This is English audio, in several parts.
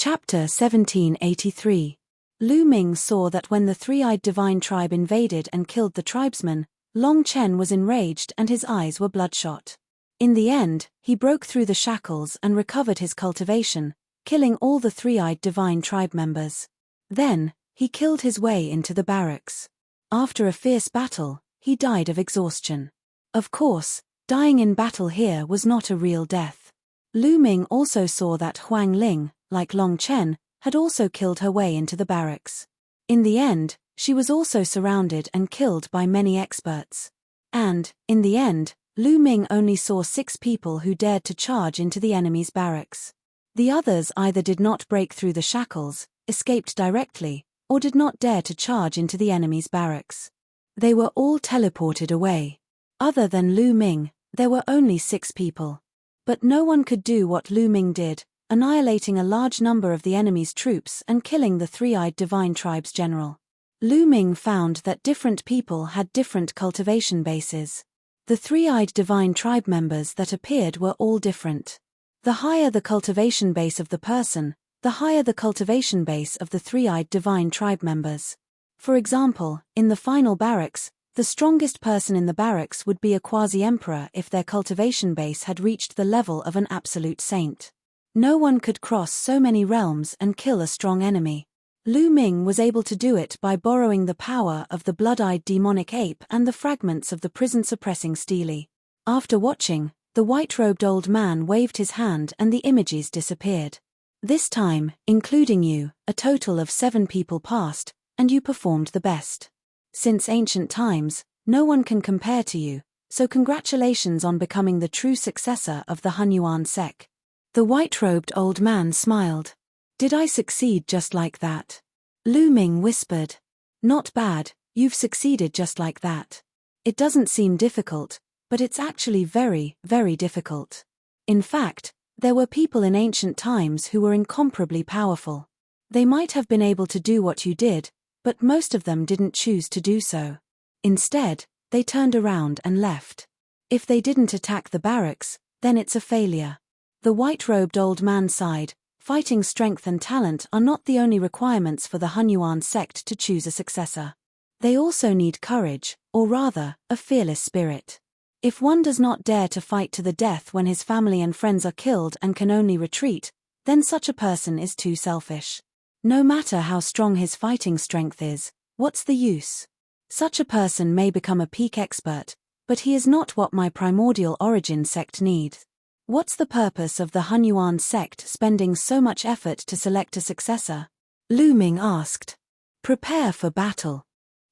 Chapter 1783. Lu Ming saw that when the three-eyed divine tribe invaded and killed the tribesmen, Long Chen was enraged and his eyes were bloodshot. In the end, he broke through the shackles and recovered his cultivation, killing all the three-eyed divine tribe members. Then, he killed his way into the barracks. After a fierce battle, he died of exhaustion. Of course, dying in battle here was not a real death. Lu Ming also saw that Huang Ling, like Long Chen, had also killed her way into the barracks. In the end, she was also surrounded and killed by many experts. And, in the end, Lu Ming only saw 6 people who dared to charge into the enemy's barracks. The others either did not break through the shackles, escaped directly, or did not dare to charge into the enemy's barracks. They were all teleported away. Other than Lu Ming, there were only 6 people. But no one could do what Lu Ming did, annihilating a large number of the enemy's troops and killing the three-eyed divine tribe's general. Lu Ming found that different people had different cultivation bases. The three-eyed divine tribe members that appeared were all different. The higher the cultivation base of the person, the higher the cultivation base of the three-eyed divine tribe members. For example, in the final barracks, the strongest person in the barracks would be a quasi-emperor if their cultivation base had reached the level of an absolute saint. No one could cross so many realms and kill a strong enemy. Lu Ming was able to do it by borrowing the power of the blood-eyed demonic ape and the fragments of the prison-suppressing stele. After watching, the white-robed old man waved his hand and the images disappeared. This time, including you, a total of 7 people passed, and you performed the best. Since ancient times, no one can compare to you, so congratulations on becoming the true successor of the Hunyuan sect. The white-robed old man smiled. Did I succeed just like that? Lu Ming whispered. Not bad, you've succeeded just like that. It doesn't seem difficult, but it's actually very, very difficult. In fact, there were people in ancient times who were incomparably powerful. They might have been able to do what you did, but most of them didn't choose to do so. Instead, they turned around and left. If they didn't attack the barracks, then it's a failure. The white-robed old man sighed. Fighting strength and talent are not the only requirements for the Hunyuan sect to choose a successor. They also need courage, or rather, a fearless spirit. If one does not dare to fight to the death when his family and friends are killed and can only retreat, then such a person is too selfish. No matter how strong his fighting strength is, what's the use? Such a person may become a peak expert, but he is not what my primordial origin sect needs. What's the purpose of the Hunyuan sect spending so much effort to select a successor? Lu Ming asked. Prepare for battle.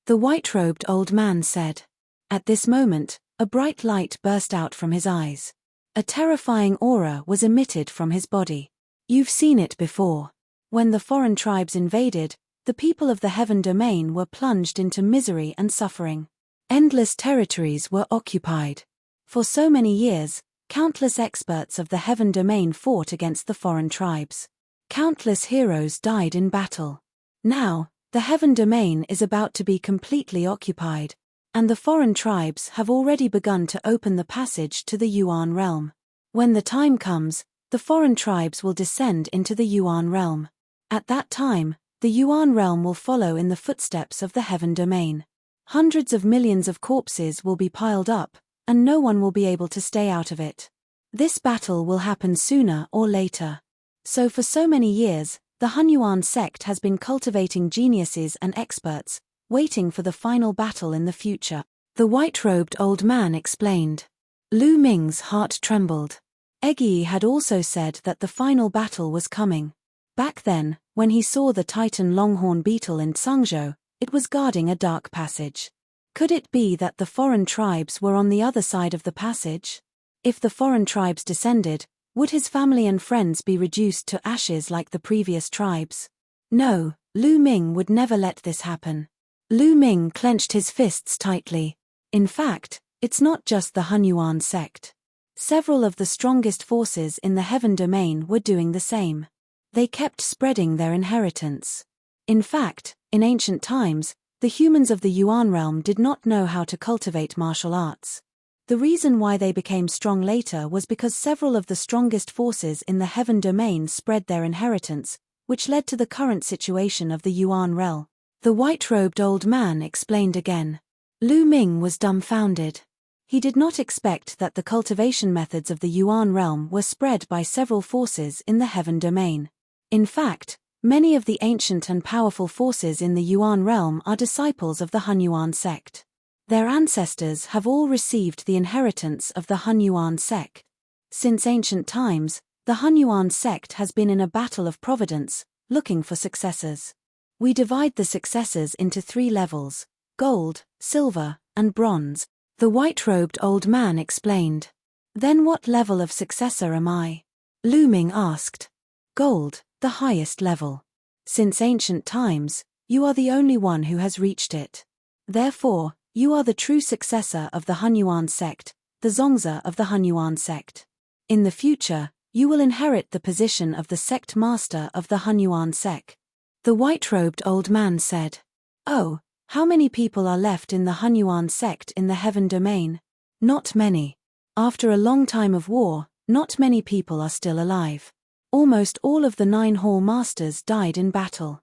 The white-robed old man said. At this moment, a bright light burst out from his eyes. A terrifying aura was emitted from his body. You've seen it before. When the foreign tribes invaded, the people of the heaven domain were plunged into misery and suffering. Endless territories were occupied. For so many years, countless experts of the heaven domain fought against the foreign tribes. Countless heroes died in battle. Now, the heaven domain is about to be completely occupied, and the foreign tribes have already begun to open the passage to the Yuan realm. When the time comes, the foreign tribes will descend into the Yuan realm. At that time, the Yuan realm will follow in the footsteps of the heaven domain. Hundreds of millions of corpses will be piled up, and no one will be able to stay out of it. This battle will happen sooner or later. So for so many years, the Hunyuan sect has been cultivating geniuses and experts, waiting for the final battle in the future. The white-robed old man explained. Lu Ming's heart trembled. Egyi had also said that the final battle was coming. Back then, when he saw the Titan longhorn beetle in Tsangzhou, it was guarding a dark passage. Could it be that the foreign tribes were on the other side of the passage? If the foreign tribes descended, would his family and friends be reduced to ashes like the previous tribes? No, Lu Ming would never let this happen. Lu Ming clenched his fists tightly. In fact, it's not just the Hunyuan sect. Several of the strongest forces in the heaven domain were doing the same. They kept spreading their inheritance. In fact, in ancient times, the humans of the Yuan realm did not know how to cultivate martial arts. The reason why they became strong later was because several of the strongest forces in the heaven domain spread their inheritance, which led to the current situation of the Yuan realm. The white-robed old man explained again. Lu Ming was dumbfounded. He did not expect that the cultivation methods of the Yuan realm were spread by several forces in the heaven domain. In fact, many of the ancient and powerful forces in the Yuan realm are disciples of the Hunyuan sect. Their ancestors have all received the inheritance of the Hunyuan sect. Since ancient times, the Hunyuan sect has been in a battle of providence, looking for successors. We divide the successors into 3 levels: gold, silver, and bronze, the white-robed old man explained. Then what level of successor am I? Lu Ming asked. Gold, the highest level. Since ancient times, you are the only one who has reached it. Therefore, you are the true successor of the Hunyuan sect, the Zongzi of the Hunyuan sect. In the future, you will inherit the position of the sect master of the Hunyuan sect. The white-robed old man said. Oh, how many people are left in the Hunyuan sect in the heaven domain? Not many. After a long time of war, not many people are still alive. Almost all of the 9 hall masters died in battle.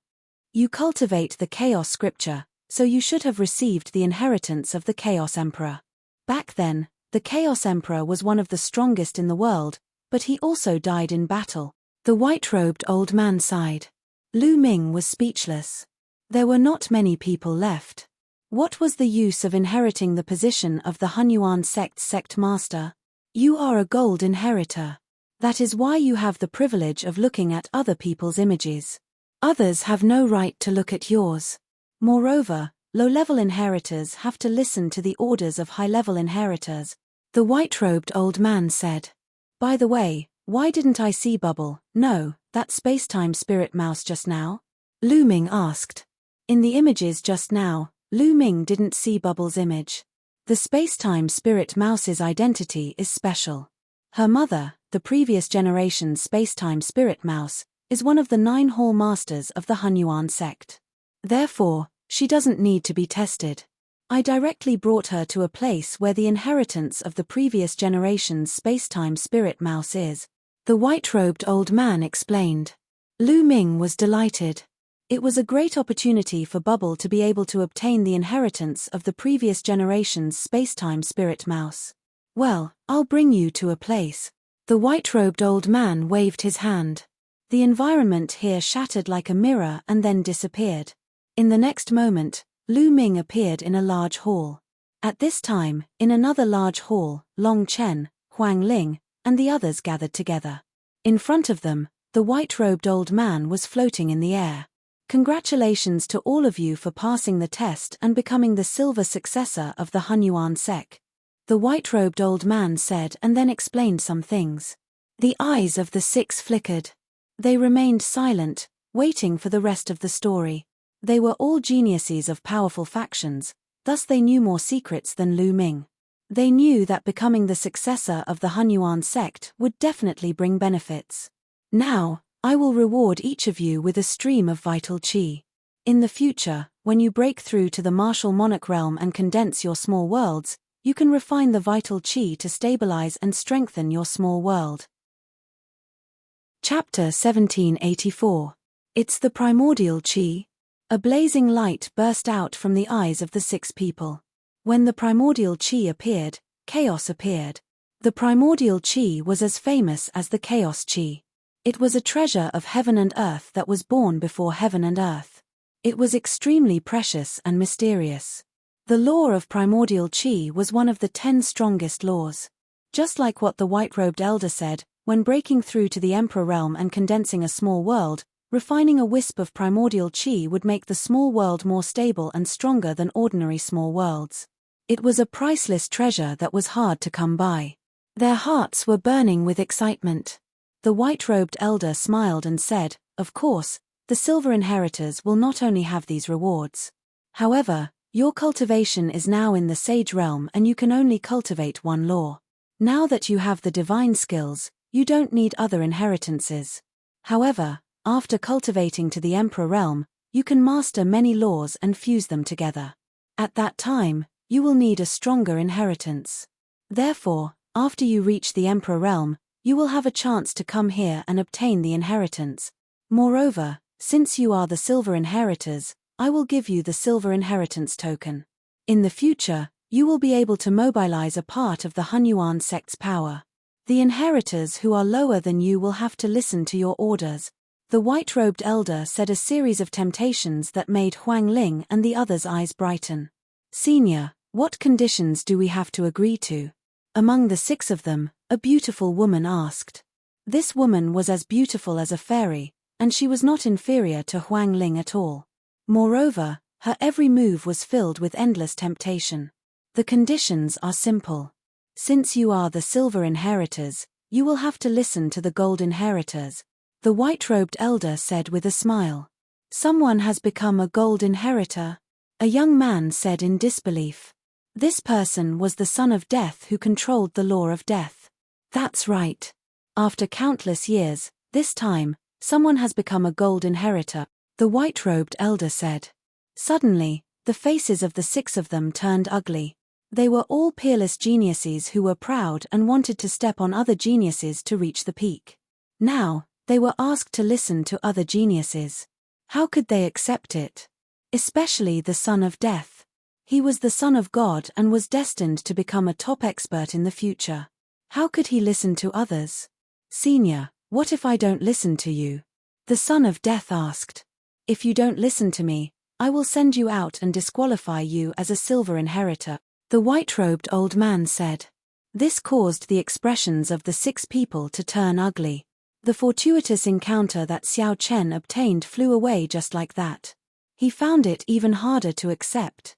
You cultivate the chaos scripture, so you should have received the inheritance of the Chaos Emperor. Back then, the Chaos Emperor was one of the strongest in the world, but he also died in battle. The white-robed old man sighed. Lu Ming was speechless. There were not many people left. What was the use of inheriting the position of the Hunyuan sect's sect master? You are a gold inheritor. That is why you have the privilege of looking at other people's images. Others have no right to look at yours. Moreover, low-level inheritors have to listen to the orders of high-level inheritors, the white-robed old man said. By the way, why didn't I see Bubble, no, that space-time spirit mouse just now? Lu Ming asked. In the images just now, Lu Ming didn't see Bubble's image. The space-time spirit mouse's identity is special. Her mother, the previous generation's space-time spirit mouse, is one of the 9 hall masters of the Hunyuan sect. Therefore, she doesn't need to be tested. I directly brought her to a place where the inheritance of the previous generation's space-time spirit mouse is, the white-robed old man explained. Lu Ming was delighted. It was a great opportunity for Bubble to be able to obtain the inheritance of the previous generation's space-time spirit mouse. Well, I'll bring you to a place. The white-robed old man waved his hand. The environment here shattered like a mirror and then disappeared. In the next moment, Lu Ming appeared in a large hall. At this time, in another large hall, Long Chen, Huang Ling, and the others gathered together. In front of them, the white-robed old man was floating in the air. Congratulations to all of you for passing the test and becoming the silver successor of the Hunyuan sect, the white-robed old man said, and then explained some things. The eyes of the 6 flickered. They remained silent, waiting for the rest of the story. They were all geniuses of powerful factions, thus they knew more secrets than Lu Ming. They knew that becoming the successor of the Hunyuan sect would definitely bring benefits. Now, I will reward each of you with a stream of vital qi. In the future, when you break through to the martial monarch realm and condense your small worlds, you can refine the vital qi to stabilize and strengthen your small world. Chapter 1784. It's the primordial qi. A blazing light burst out from the eyes of the 6 people. When the primordial qi appeared, chaos appeared. The primordial qi was as famous as the chaos qi. It was a treasure of heaven and earth that was born before heaven and earth. It was extremely precious and mysterious. The law of primordial qi was one of the 10 strongest laws. Just like what the white-robed elder said, when breaking through to the emperor realm and condensing a small world, refining a wisp of primordial qi would make the small world more stable and stronger than ordinary small worlds. It was a priceless treasure that was hard to come by. Their hearts were burning with excitement. The white-robed elder smiled and said, of course, the silver inheritors will not only have these rewards. However, your cultivation is now in the sage realm and you can only cultivate 1 law. Now that you have the divine skills, you don't need other inheritances. However, after cultivating to the emperor realm, you can master many laws and fuse them together. At that time, you will need a stronger inheritance. Therefore, after you reach the emperor realm, you will have a chance to come here and obtain the inheritance. Moreover, since you are the silver inheritors, I will give you the silver inheritance token. In the future, you will be able to mobilize a part of the Hunyuan sect's power. The inheritors who are lower than you will have to listen to your orders. The white-robed elder said a series of temptations that made Huang Ling and the others' eyes brighten. Senior, what conditions do we have to agree to? Among the 6 of them, a beautiful woman asked. This woman was as beautiful as a fairy, and she was not inferior to Huang Ling at all. Moreover, her every move was filled with endless temptation. The conditions are simple. Since you are the silver inheritors, you will have to listen to the gold inheritors, the white-robed elder said with a smile. Someone has become a gold inheritor? A young man said in disbelief. This person was the son of death who controlled the law of death. That's right. After countless years, this time, someone has become a gold inheritor, the white-robed elder said. Suddenly, the faces of the 6 of them turned ugly. They were all peerless geniuses who were proud and wanted to step on other geniuses to reach the peak. Now, they were asked to listen to other geniuses. How could they accept it? Especially the son of death. He was the son of God and was destined to become a top expert in the future. How could he listen to others? Senior, what if I don't listen to you? The son of death asked. If you don't listen to me, I will send you out and disqualify you as a silver inheritor, the white-robed old man said. This caused the expressions of the 6 people to turn ugly. The fortuitous encounter that Xiao Chen obtained flew away just like that. He found it even harder to accept.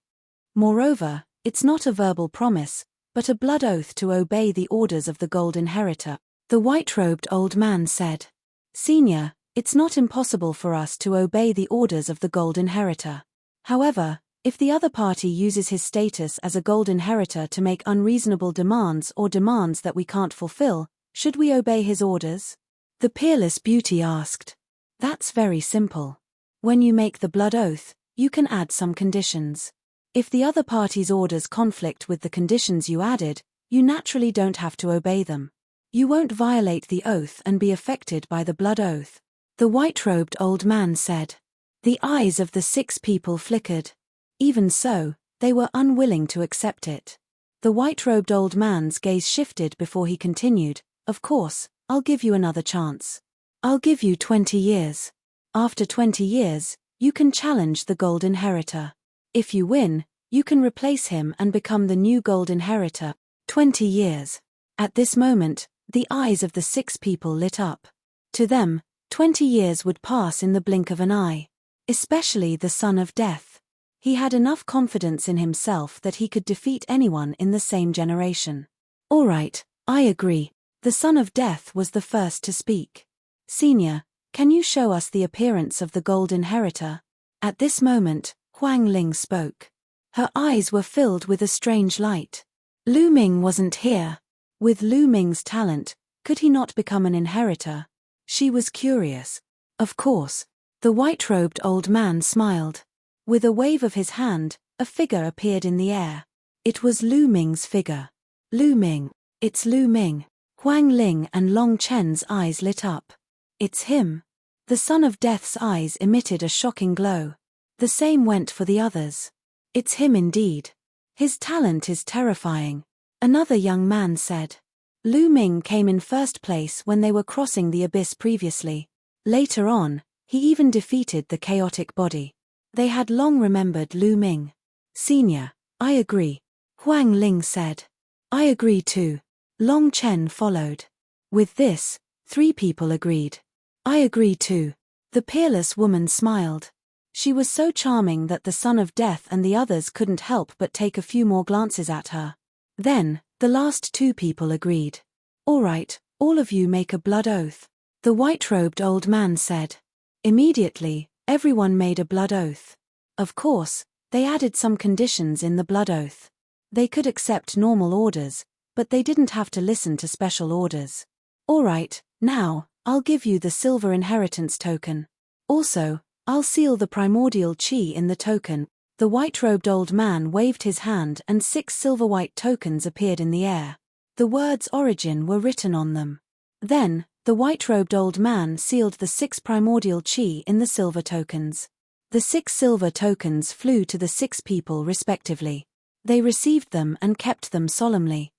Moreover, it's not a verbal promise, but a blood oath to obey the orders of the gold inheritor, the white-robed old man said. Senior, it's not impossible for us to obey the orders of the gold inheritor. However, if the other party uses his status as a gold inheritor to make unreasonable demands or demands that we can't fulfill, should we obey his orders? The peerless beauty asked. That's very simple. When you make the blood oath, you can add some conditions. If the other party's orders conflict with the conditions you added, you naturally don't have to obey them. You won't violate the oath and be affected by the blood oath, the white-robed old man said. The eyes of the 6 people flickered. Even so, they were unwilling to accept it. The white-robed old man's gaze shifted before he continued, Of course, I'll give you another chance. I'll give you 20 years. After 20 years, you can challenge the gold inheritor. If you win, you can replace him and become the new gold inheritor. 20 years. At this moment, the eyes of the 6 people lit up. To them, 20 years would pass in the blink of an eye. Especially the son of death. He had enough confidence in himself that he could defeat anyone in the same generation. All right, I agree. The son of death was the first to speak. Senior, can you show us the appearance of the gold inheritor? At this moment, Huang Ling spoke. Her eyes were filled with a strange light. Lu Ming wasn't here. With Lu Ming's talent, could he not become an inheritor? She was curious. Of course. The white-robed old man smiled. With a wave of his hand, a figure appeared in the air. It was Lu Ming's figure. Lu Ming. It's Lu Ming. Huang Ling and Long Chen's eyes lit up. It's him. The son of death's eyes emitted a shocking glow. The same went for the others. It's him indeed. His talent is terrifying. Another young man said. Lu Ming came in first place when they were crossing the abyss previously. Later on, he even defeated the chaotic body. They had long remembered Lu Ming. Senior, I agree. Huang Ling said. I agree too. Long Chen followed. With this, 3 people agreed. I agree too. The peerless woman smiled. She was so charming that the son of death and the others couldn't help but take a few more glances at her. Then, the last 2 people agreed. All right, all of you make a blood oath. The white-robed old man said. Immediately, everyone made a blood oath. Of course, they added some conditions in the blood oath. They could accept normal orders, but they didn't have to listen to special orders. All right, now, I'll give you the silver inheritance token. Also, I'll seal the primordial chi in the token. The white-robed old man waved his hand and 6 silver-white tokens appeared in the air. The words origin were written on them. Then, The white-robed old man sealed the 6 primordial chi in the silver tokens. The 6 silver tokens flew to the 6 people respectively. They received them and kept them solemnly.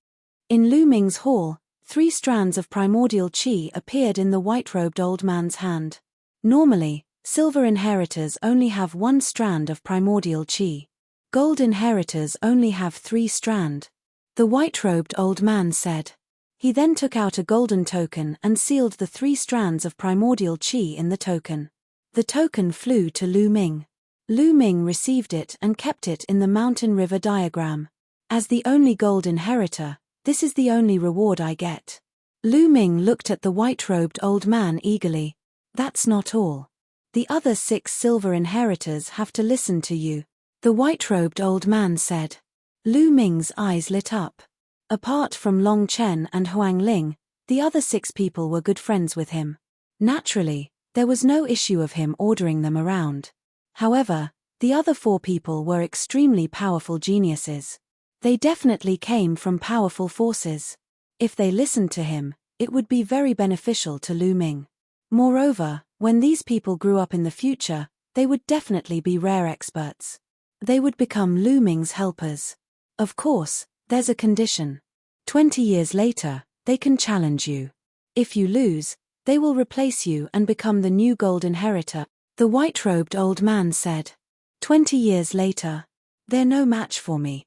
In Lu Ming's hall, 3 strands of primordial chi appeared in the white-robed old man's hand. Normally, silver inheritors only have 1 strand of primordial chi. Gold inheritors only have 3 strand. The white-robed old man said. He then took out a golden token and sealed the 3 strands of primordial chi in the token. The token flew to Lu Ming. Lu Ming received it and kept it in the mountain river diagram. As the only gold inheritor, this is the only reward I get. Lu Ming looked at the white-robed old man eagerly. That's not all. The other 6 silver inheritors have to listen to you, the white-robed old man said. Lu Ming's eyes lit up. Apart from Long Chen and Huang Ling, the other 6 people were good friends with him. Naturally, there was no issue of him ordering them around. However, the other 4 people were extremely powerful geniuses. They definitely came from powerful forces. If they listened to him, it would be very beneficial to Lu Ming. Moreover, when these people grew up in the future, they would definitely be rare experts. They would become Lu Ming's helpers. Of course, there's a condition. 20 years later, they can challenge you. If you lose, they will replace you and become the new gold inheritor, the white-robed old man said. 20 years later. They're no match for me.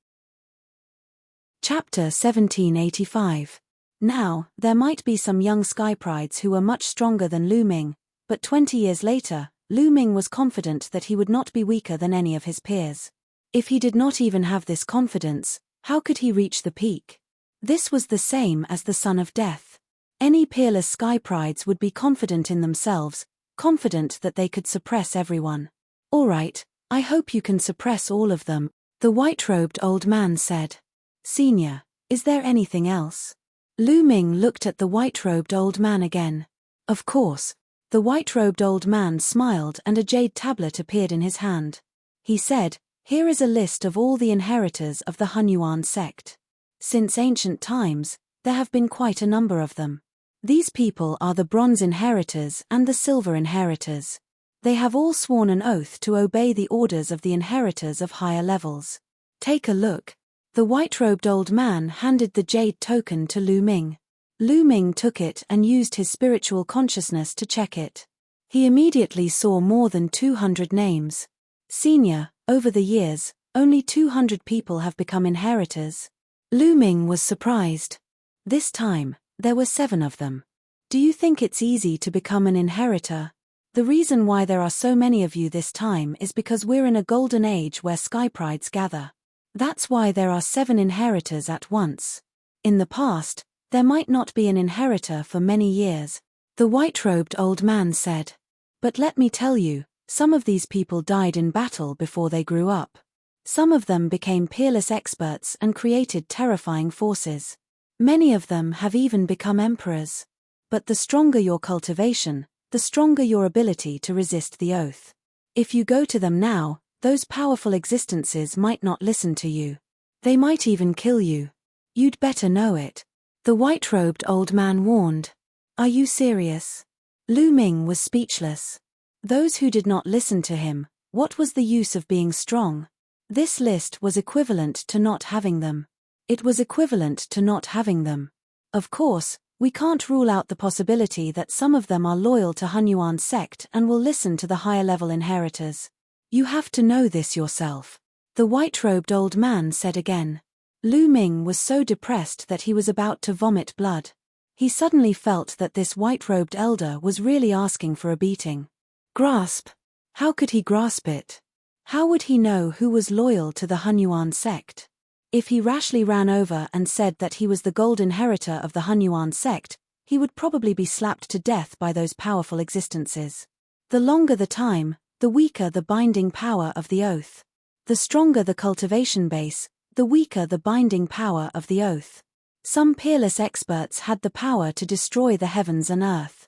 Chapter 1785. Now, there might be some young skyprides who were much stronger than Lu Ming, but 20 years later, Lu Ming was confident that he would not be weaker than any of his peers. If he did not even have this confidence, how could he reach the peak? This was the same as the Son of Death. Any peerless skyprides would be confident in themselves, confident that they could suppress everyone. All right, I hope you can suppress all of them, the white-robed old man said. Senior, is there anything else? Lu Ming looked at the white-robed old man again. Of course. The white-robed old man smiled and a jade tablet appeared in his hand. He said, here is a list of all the inheritors of the Hunyuan sect. Since ancient times, there have been quite a number of them. These people are the bronze inheritors and the silver inheritors. They have all sworn an oath to obey the orders of the inheritors of higher levels. Take a look. The white-robed old man handed the jade token to Lu Ming. Lu Ming took it and used his spiritual consciousness to check it. He immediately saw more than 200 names. Senior, over the years, only 200 people have become inheritors. Lu Ming was surprised. This time, there were 7 of them. Do you think it's easy to become an inheritor? The reason why there are so many of you this time is because we're in a golden age where skyprides gather. That's why there are 7 inheritors at once. In the past, there might not be an inheritor for many years, the white-robed old man said. But let me tell you, some of these people died in battle before they grew up. Some of them became peerless experts and created terrifying forces. Many of them have even become emperors. But the stronger your cultivation, the stronger your ability to resist the oath. If you go to them now, those powerful existences might not listen to you. They might even kill you. You'd better know it. The white-robed old man warned. Are you serious? Lu Ming was speechless. Those who did not listen to him, what was the use of being strong? This list was equivalent to not having them. It was equivalent to not having them. Of course, we can't rule out the possibility that some of them are loyal to Hunyuan sect and will listen to the higher-level inheritors. You have to know this yourself. The white-robed old man said again. Lu Ming was so depressed that he was about to vomit blood. He suddenly felt that this white-robed elder was really asking for a beating. Grasp? How could he grasp it? How would he know who was loyal to the Hunyuan sect? If he rashly ran over and said that he was the gold inheritor of the Hunyuan sect, he would probably be slapped to death by those powerful existences. The longer the time, the weaker the binding power of the oath. The stronger the cultivation base, the weaker the binding power of the oath. Some peerless experts had the power to destroy the heavens and earth.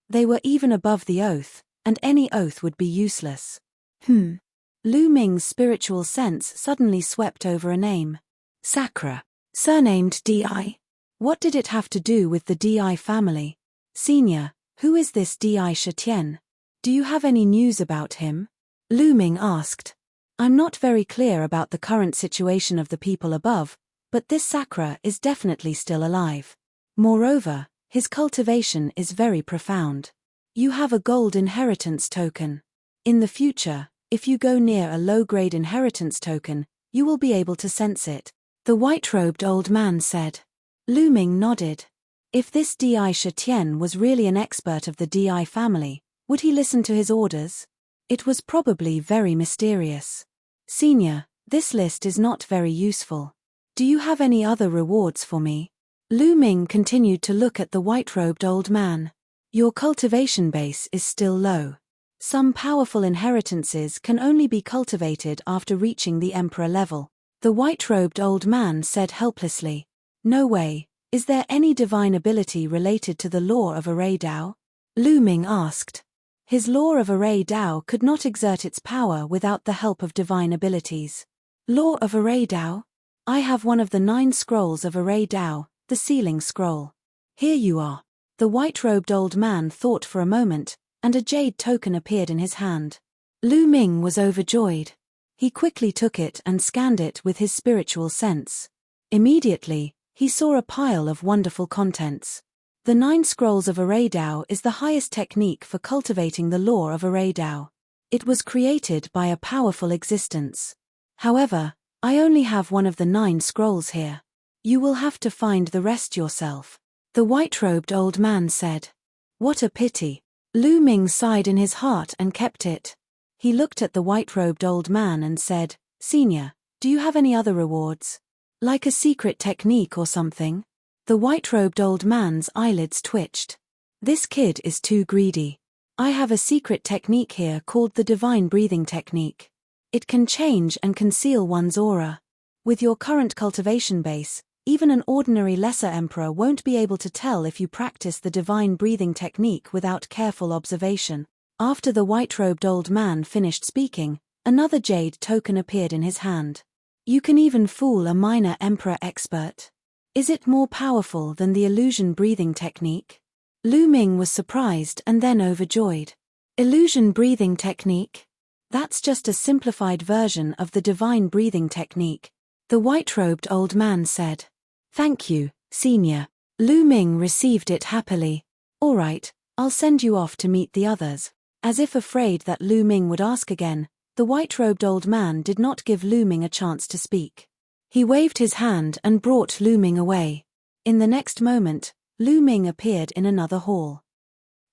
They were even above the oath, and any oath would be useless. Lu Ming's spiritual sense suddenly swept over a name. Sakura. Surnamed Di. What did it have to do with the Di family? Senior, who is this Di Shetian? Do you have any news about him? Lu Ming asked. I'm not very clear about the current situation of the people above, but this Sakura is definitely still alive. Moreover, his cultivation is very profound. You have a gold inheritance token. In the future, if you go near a low-grade inheritance token, you will be able to sense it, the white-robed old man said. Lu Ming nodded. If this Di Shetian was really an expert of the Di family, would he listen to his orders? It was probably very mysterious. Senior, this list is not very useful. Do you have any other rewards for me? Lu Ming continued to look at the white-robed old man. Your cultivation base is still low. Some powerful inheritances can only be cultivated after reaching the emperor level. The white-robed old man said helplessly. No way. Is there any divine ability related to the law of array Dao? Lu Ming asked. His law of array Dao could not exert its power without the help of divine abilities. Law of array Dao? I have one of the 9 scrolls of array Dao, the sealing scroll. Here you are. The white-robed old man thought for a moment, and a jade token appeared in his hand. Lu Ming was overjoyed. He quickly took it and scanned it with his spiritual sense. Immediately, he saw a pile of wonderful contents. The 9 scrolls of array Dao is the highest technique for cultivating the law of array Dao. It was created by a powerful existence. However, I only have one of the 9 scrolls here. You will have to find the rest yourself, the white-robed old man said. What a pity. Lu Ming sighed in his heart and kept it. He looked at the white-robed old man and said, Senior, do you have any other rewards? Like a secret technique or something? The white-robed old man's eyelids twitched. This kid is too greedy. I have a secret technique here called the divine breathing technique. It can change and conceal one's aura. With your current cultivation base, even an ordinary lesser emperor won't be able to tell if you practice the divine breathing technique without careful observation. After the white-robed old man finished speaking, another jade token appeared in his hand. You can even fool a minor emperor expert. Is it more powerful than the illusion breathing technique? Lu Ming was surprised and then overjoyed. Illusion breathing technique? That's just a simplified version of the divine breathing technique, the white-robed old man said. Thank you, Senior. Lu Ming received it happily. All right, I'll send you off to meet the others. As if afraid that Lu Ming would ask again, the white-robed old man did not give Lu Ming a chance to speak. He waved his hand and brought Lu Ming away. In the next moment, Lu Ming appeared in another hall.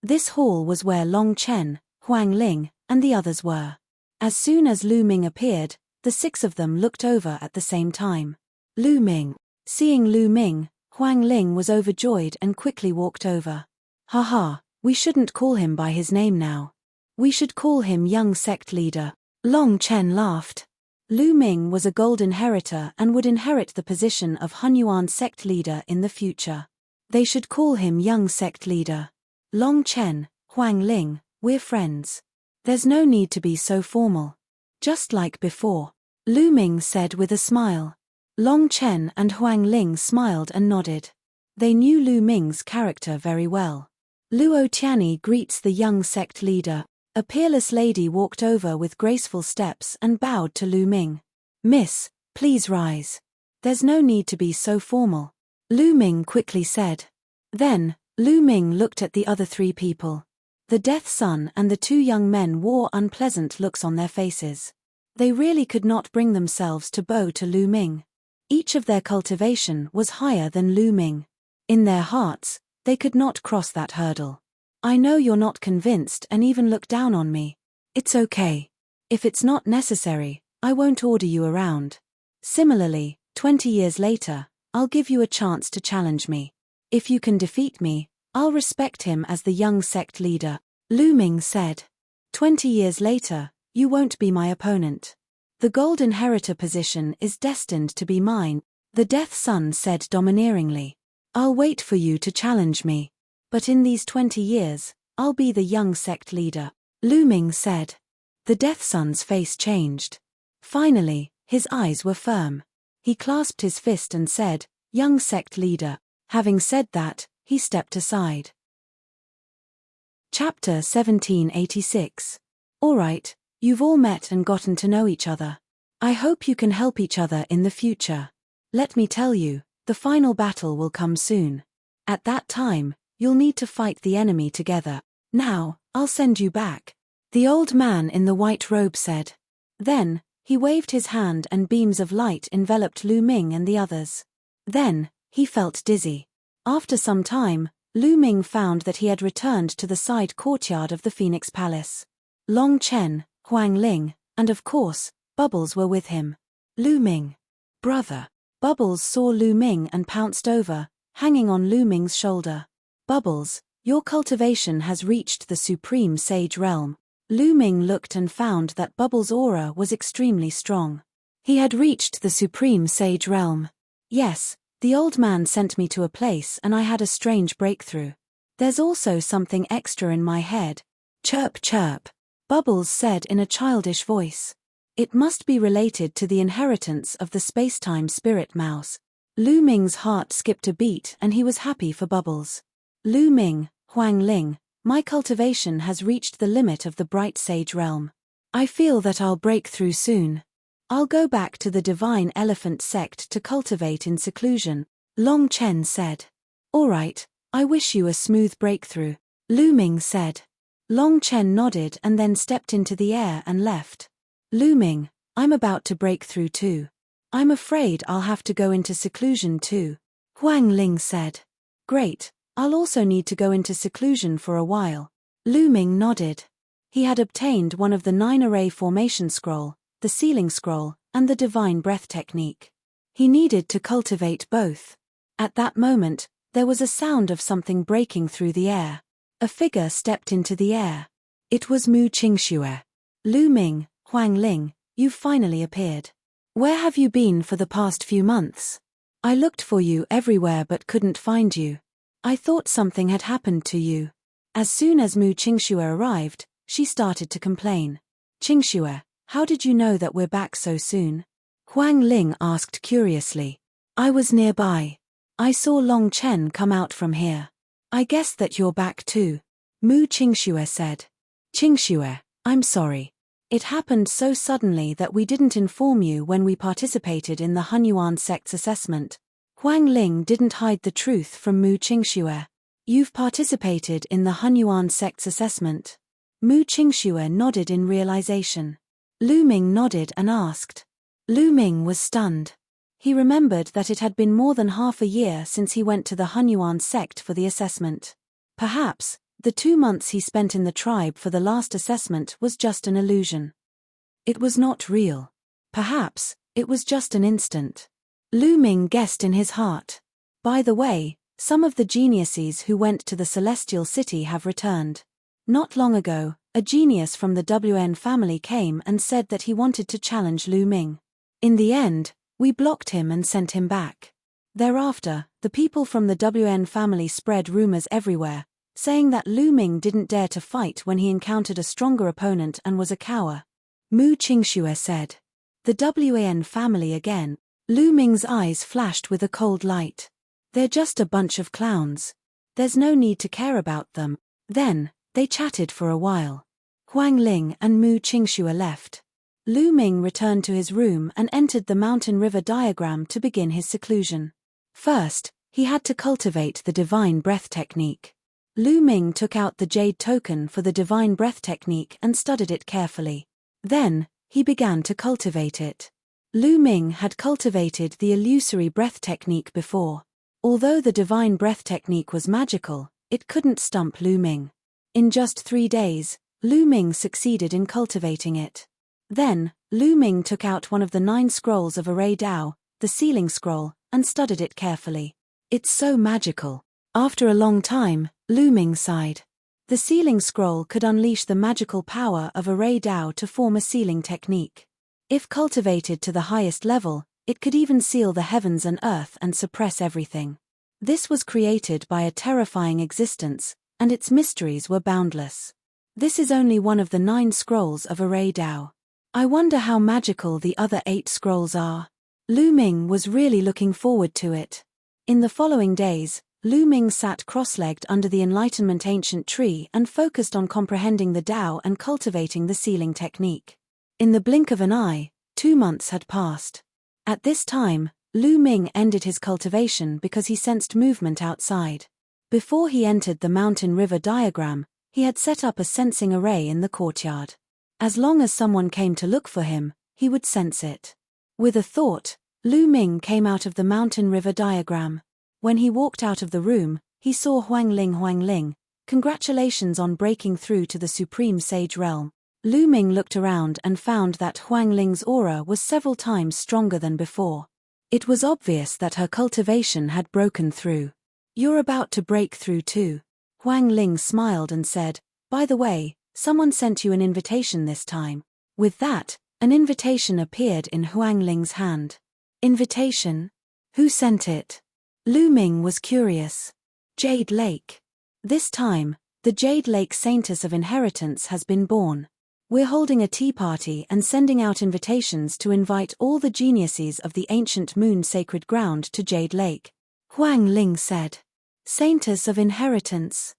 This hall was where Long Chen, Huang Ling, and the others were. As soon as Lu Ming appeared, the 6 of them looked over at the same time. Lu Ming. Seeing Lu Ming, Huang Ling was overjoyed and quickly walked over. Haha, we shouldn't call him by his name now. We should call him young sect leader. Long Chen laughed. Lu Ming was a gold inheritor and would inherit the position of Hunyuan sect leader in the future. They should call him young sect leader. Long Chen, Huang Ling, we're friends. There's no need to be so formal. Just like before, Lu Ming said with a smile. Long Chen and Huang Ling smiled and nodded. They knew Lu Ming's character very well. Luo Tianyi greets the young sect leader. A peerless lady walked over with graceful steps and bowed to Lu Ming. Miss, please rise. There's no need to be so formal, Lu Ming quickly said. Then, Lu Ming looked at the other 3 people. The Death Sun and the 2 young men wore unpleasant looks on their faces. They really could not bring themselves to bow to Lu Ming. Each of their cultivation was higher than Lu Ming. In their hearts, they could not cross that hurdle. I know you're not convinced and even look down on me. It's okay. If it's not necessary, I won't order you around. Similarly, 20 years later, I'll give you a chance to challenge me. If you can defeat me, I'll respect him as the young sect leader, Lu Ming said. 20 years later, you won't be my opponent. The gold inheritor position is destined to be mine, the Death Sun said domineeringly. I'll wait for you to challenge me. But in these 20 years, I'll be the young sect leader, Lu Ming said. The Death Sun's face changed. Finally, his eyes were firm. He clasped his fist and said, young sect leader. Having said that, he stepped aside. Chapter 1786. Alright, you've all met and gotten to know each other. I hope you can help each other in the future. Let me tell you, the final battle will come soon. At that time, you'll need to fight the enemy together. Now, I'll send you back. The old man in the white robe said. Then, he waved his hand and beams of light enveloped Lu Ming and the others. Then, he felt dizzy. After some time, Lu Ming found that he had returned to the side courtyard of the Phoenix Palace. Long Chen, Huang Ling, and of course, Bubbles were with him. Lu Ming. Brother. Bubbles saw Lu Ming and pounced over, hanging on Lu Ming's shoulder. Bubbles, your cultivation has reached the Supreme Sage realm. Lu Ming looked and found that Bubbles' aura was extremely strong. He had reached the Supreme Sage realm. Yes, the old man sent me to a place and I had a strange breakthrough. There's also something extra in my head. Chirp chirp. Bubbles said in a childish voice. It must be related to the inheritance of the spacetime spirit mouse. Lu Ming's heart skipped a beat and he was happy for Bubbles. Lu Ming, Huang Ling, my cultivation has reached the limit of the bright sage realm. I feel that I'll break through soon. I'll go back to the divine elephant sect to cultivate in seclusion, Long Chen said. Alright, I wish you a smooth breakthrough, Lu Ming said. Long Chen nodded and then stepped into the air and left. Lu Ming, I'm about to break through too. I'm afraid I'll have to go into seclusion too, Huang Ling said. Great, I'll also need to go into seclusion for a while. Lu Ming nodded. He had obtained one of the 9-array formation scroll, the sealing scroll, and the divine breath technique. He needed to cultivate both. At that moment, there was a sound of something breaking through the air. A figure stepped into the air. It was Mu Qingxue. Lu Ming, Huang Ling, you've finally appeared. Where have you been for the past few months? I looked for you everywhere but couldn't find you. I thought something had happened to you. As soon as Mu Qingxue arrived, she started to complain. Qingxue, how did you know that we're back so soon? Huang Ling asked curiously. I was nearby. I saw Long Chen come out from here. I guess that you're back too, Mu Qingxue said. Qingxue, I'm sorry. It happened so suddenly that we didn't inform you when we participated in the Hunyuan sect's assessment. Huang Ling didn't hide the truth from Mu Qingxue. You've participated in the Hunyuan sect's assessment. Mu Qingxue nodded in realization. Lu Ming nodded and asked. Lu Ming was stunned. He remembered that it had been more than half a year since he went to the Hunyuan sect for the assessment. Perhaps, the 2 months he spent in the tribe for the last assessment was just an illusion. It was not real. Perhaps, it was just an instant. Lu Ming guessed in his heart. By the way, some of the geniuses who went to the Celestial City have returned. Not long ago, a genius from the WN family came and said that he wanted to challenge Lu Ming. In the end, we blocked him and sent him back. Thereafter, the people from the WN family spread rumors everywhere, saying that Lu Ming didn't dare to fight when he encountered a stronger opponent and was a coward. Mu Qingxue said. The WN family again. Lu Ming's eyes flashed with a cold light. They're just a bunch of clowns. There's no need to care about them. Then, they chatted for a while. Huang Ling and Mu Qingxue left. Lu Ming returned to his room and entered the mountain river diagram to begin his seclusion. First, he had to cultivate the divine breath technique. Lu Ming took out the jade token for the divine breath technique and studied it carefully. Then, he began to cultivate it. Lu Ming had cultivated the illusory breath technique before. Although the divine breath technique was magical, it couldn't stump Lu Ming. In just 3 days, Lu Ming succeeded in cultivating it. Then, Lu Ming took out one of the 9 scrolls of Array Dao, the sealing scroll, and studied it carefully. It's so magical. After a long time, Lu Ming sighed. The sealing scroll could unleash the magical power of Array Dao to form a sealing technique. If cultivated to the highest level, it could even seal the heavens and earth and suppress everything. This was created by a terrifying existence, and its mysteries were boundless. This is only one of the 9 scrolls of Array Dao. I wonder how magical the other 8 scrolls are. Lu Ming was really looking forward to it. In the following days, Lu Ming sat cross-legged under the Enlightenment ancient tree and focused on comprehending the Tao and cultivating the sealing technique. In the blink of an eye, 2 months had passed. At this time, Lu Ming ended his cultivation because he sensed movement outside. Before he entered the mountain-river diagram, he had set up a sensing array in the courtyard. As long as someone came to look for him, he would sense it. With a thought, Lu Ming came out of the mountain-river diagram. When he walked out of the room, he saw Huang Ling. Congratulations on breaking through to the Supreme Sage realm. Lu Ming looked around and found that Huang Ling's aura was several times stronger than before. It was obvious that her cultivation had broken through. You're about to break through too. Huang Ling smiled and said, by the way, someone sent you an invitation this time. With that, an invitation appeared in Huang Ling's hand. Invitation? Who sent it? Lu Ming was curious. Jade Lake. This time, the Jade Lake Saintess of Inheritance has been born. We're holding a tea party and sending out invitations to invite all the geniuses of the ancient moon sacred ground to Jade Lake. Huang Ling said. Saintess of Inheritance.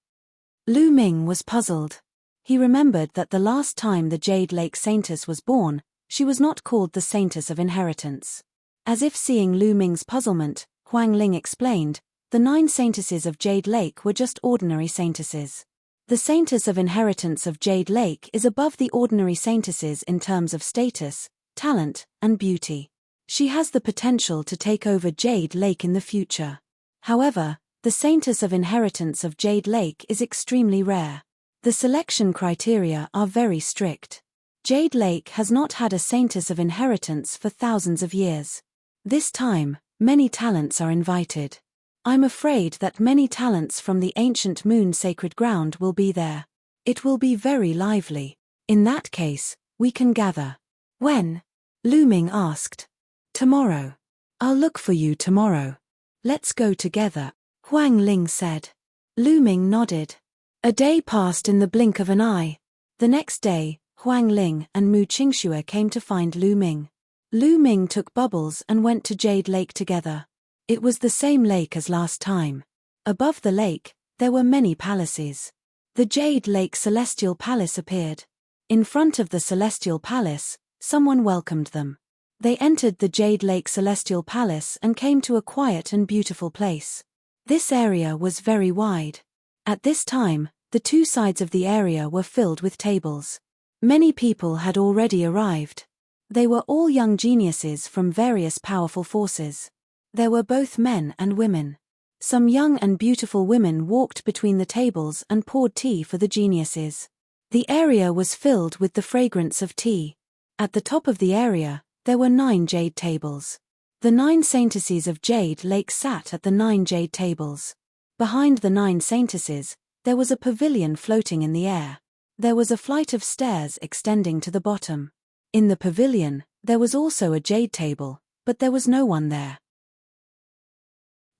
Lu Ming was puzzled. He remembered that the last time the Jade Lake Saintess was born, she was not called the Saintess of Inheritance. As if seeing Lu Ming's puzzlement, Huang Ling explained, the 9 saintesses of Jade Lake were just ordinary saintesses. The Saintess of Inheritance of Jade Lake is above the ordinary saintesses in terms of status, talent, and beauty. She has the potential to take over Jade Lake in the future. However, the Saintess of Inheritance of Jade Lake is extremely rare. The selection criteria are very strict. Jade Lake has not had a Saintess of Inheritance for thousands of years. This time, many talents are invited. I'm afraid that many talents from the ancient moon sacred ground will be there. It will be very lively. In that case, we can gather. When? Lu Ming asked. Tomorrow. I'll look for you tomorrow. Let's go together, Huang Ling said. Lu Ming nodded. A day passed in the blink of an eye. The next day, Huang Ling and Mu Qingxue came to find Lu Ming. Lu Ming took Bubbles and went to Jade Lake together. It was the same lake as last time. Above the lake, there were many palaces. The Jade Lake Celestial Palace appeared. In front of the Celestial Palace, someone welcomed them. They entered the Jade Lake Celestial Palace and came to a quiet and beautiful place. This area was very wide. At this time, the 2 sides of the area were filled with tables. Many people had already arrived. They were all young geniuses from various powerful forces. There were both men and women. Some young and beautiful women walked between the tables and poured tea for the geniuses. The area was filled with the fragrance of tea. At the top of the area, there were 9 jade tables. The 9 saintesses of Jade Lake sat at the 9 jade tables. Behind the 9 saintesses, there was a pavilion floating in the air. There was a flight of stairs extending to the bottom. In the pavilion, there was also a jade table, but there was no one there.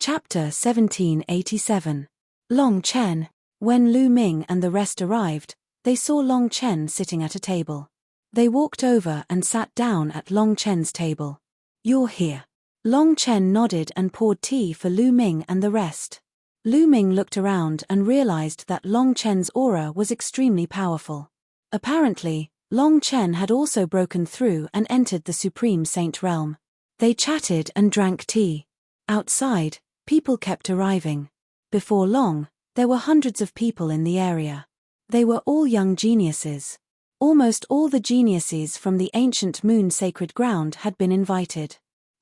Chapter 1787. Long Chen. When Lu Ming and the rest arrived, they saw Long Chen sitting at a table. They walked over and sat down at Long Chen's table. You're here. Long Chen nodded and poured tea for Lu Ming and the rest. Lu Ming looked around and realized that Long Chen's aura was extremely powerful. Apparently, Long Chen had also broken through and entered the Supreme Saint realm. They chatted and drank tea. Outside, people kept arriving. Before long, there were hundreds of people in the area. They were all young geniuses. Almost all the geniuses from the ancient moon sacred ground had been invited.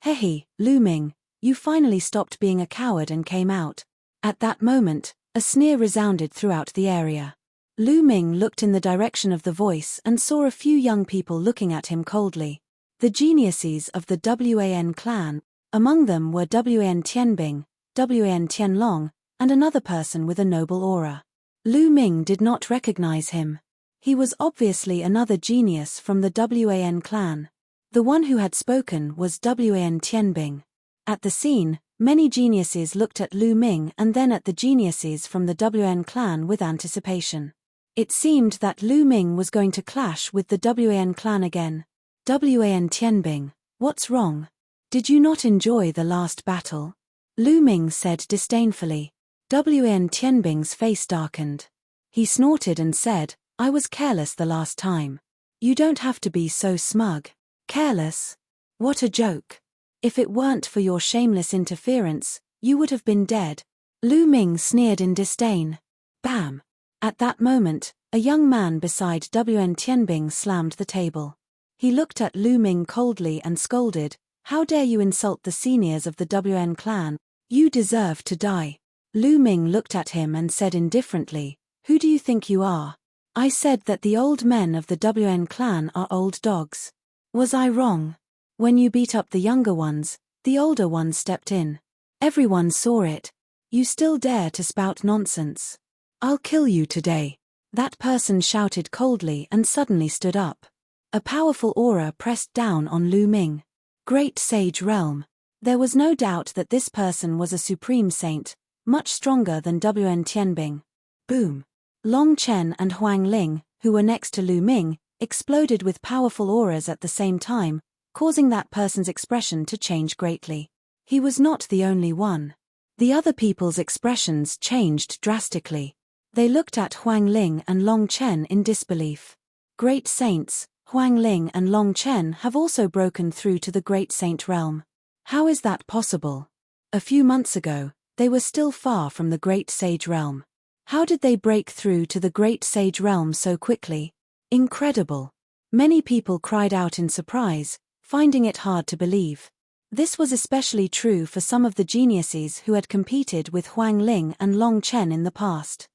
Hehe, Lu Ming, you finally stopped being a coward and came out. At that moment, a sneer resounded throughout the area. Lu Ming looked in the direction of the voice and saw a few young people looking at him coldly. The geniuses of the Wan clan. Among them were Wan Tianbing, Wan Tianlong, and another person with a noble aura. Lu Ming did not recognize him. He was obviously another genius from the Wan clan. The one who had spoken was Wan Tianbing. At the scene, many geniuses looked at Lu Ming and then at the geniuses from the Wan clan with anticipation. It seemed that Lu Ming was going to clash with the Wan clan again. Wan Tianbing, what's wrong? Did you not enjoy the last battle? Lu Ming said disdainfully. Wen Tianbing's face darkened. He snorted and said, I was careless the last time. You don't have to be so smug. Careless? What a joke. If it weren't for your shameless interference, you would have been dead. Lu Ming sneered in disdain. Bam! At that moment, a young man beside Wen Tianbing slammed the table. He looked at Lu Ming coldly and scolded, How dare you insult the seniors of the Wen clan? You deserve to die. Lu Ming looked at him and said indifferently, Who do you think you are? I said that the old men of the Wen clan are old dogs. Was I wrong? When you beat up the younger ones, the older ones stepped in. Everyone saw it. You still dare to spout nonsense. I'll kill you today. That person shouted coldly and suddenly stood up. A powerful aura pressed down on Lu Ming. Great Sage Realm. There was no doubt that this person was a supreme saint, much stronger than Wen Tianbing. Boom. Long Chen and Huang Ling, who were next to Lu Ming, exploded with powerful auras at the same time, causing that person's expression to change greatly. He was not the only one. The other people's expressions changed drastically. They looked at Huang Ling and Long Chen in disbelief. Great saints, Huang Ling and Long Chen have also broken through to the Great Saint realm. How is that possible? A few months ago, they were still far from the Great Sage realm. How did they break through to the Great Sage realm so quickly? Incredible. Many people cried out in surprise, finding it hard to believe. This was especially true for some of the geniuses who had competed with Huang Ling and Long Chen in the past.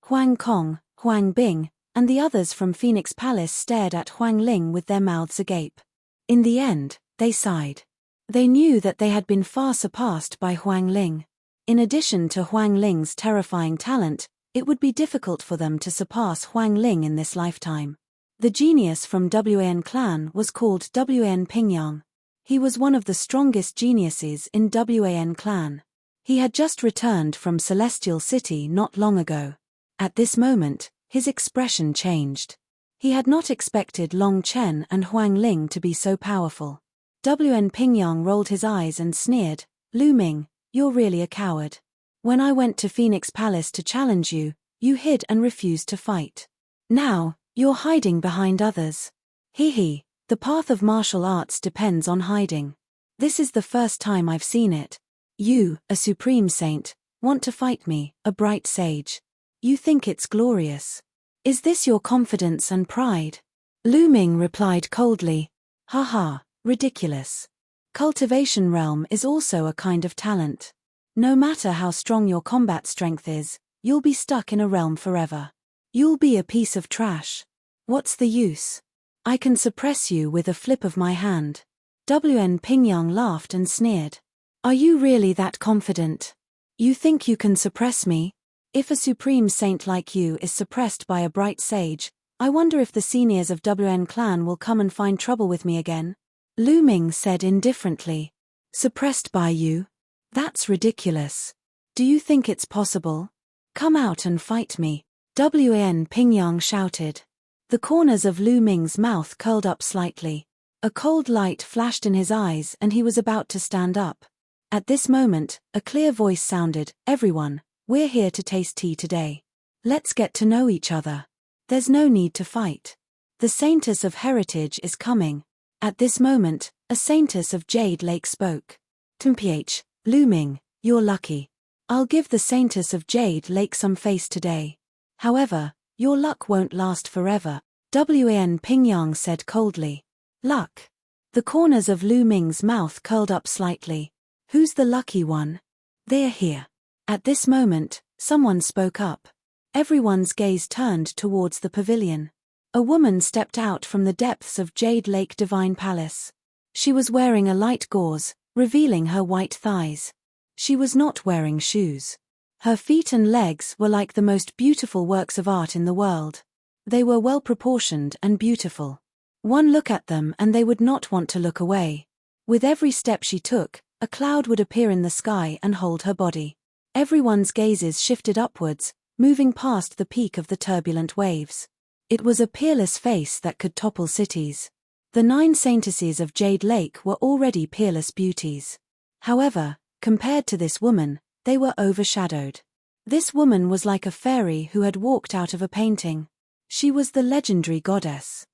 Huang Kong, Huang Bing, and the others from Phoenix Palace stared at Huang Ling with their mouths agape. In the end, they sighed. They knew that they had been far surpassed by Huang Ling. In addition to Huang Ling's terrifying talent, it would be difficult for them to surpass Huang Ling in this lifetime. The genius from Wen clan was called Wen Pingyang. He was one of the strongest geniuses in Wen clan. He had just returned from Celestial City not long ago. At this moment, his expression changed. He had not expected Long Chen and Huang Ling to be so powerful. Wen Pingyang rolled his eyes and sneered, Lu Ming, you're really a coward. When I went to Phoenix Palace to challenge you, you hid and refused to fight. Now, you're hiding behind others. Hee, the path of martial arts depends on hiding. This is the first time I've seen it. You, a supreme saint, want to fight me, a bright sage. You think it's glorious. Is this your confidence and pride? Lu Ming replied coldly. Haha, ridiculous. Cultivation realm is also a kind of talent. No matter how strong your combat strength is, you'll be stuck in a realm forever. You'll be a piece of trash. What's the use? I can suppress you with a flip of my hand. Wen Pingyang laughed and sneered. Are you really that confident? You think you can suppress me? If a supreme saint like you is suppressed by a bright sage, I wonder if the seniors of Wen clan will come and find trouble with me again. Lu Ming said indifferently. Suppressed by you? That's ridiculous. Do you think it's possible? Come out and fight me. Wen Pingyang shouted. The corners of Lu Ming's mouth curled up slightly. A cold light flashed in his eyes and he was about to stand up. At this moment, a clear voice sounded, Everyone, we're here to taste tea today. Let's get to know each other. There's no need to fight. The Saintess of Heritage is coming. At this moment, a Saintess of Jade Lake spoke. Mph, Lu Ming, you're lucky. I'll give the Saintess of Jade Lake some face today. However, your luck won't last forever, Wen Pingyang said coldly. Luck. The corners of Lu Ming's mouth curled up slightly. Who's the lucky one? They're here. At this moment, someone spoke up. Everyone's gaze turned towards the pavilion. A woman stepped out from the depths of Jade Lake Divine Palace. She was wearing a light gauze, revealing her white thighs. She was not wearing shoes. Her feet and legs were like the most beautiful works of art in the world. They were well proportioned and beautiful. One look at them and they would not want to look away. With every step she took, a cloud would appear in the sky and hold her body. Everyone's gazes shifted upwards, moving past the peak of the turbulent waves. It was a peerless face that could topple cities. The 9 saintesses of Jade Lake were already peerless beauties. However, compared to this woman, they were overshadowed. This woman was like a fairy who had walked out of a painting. She was the legendary goddess.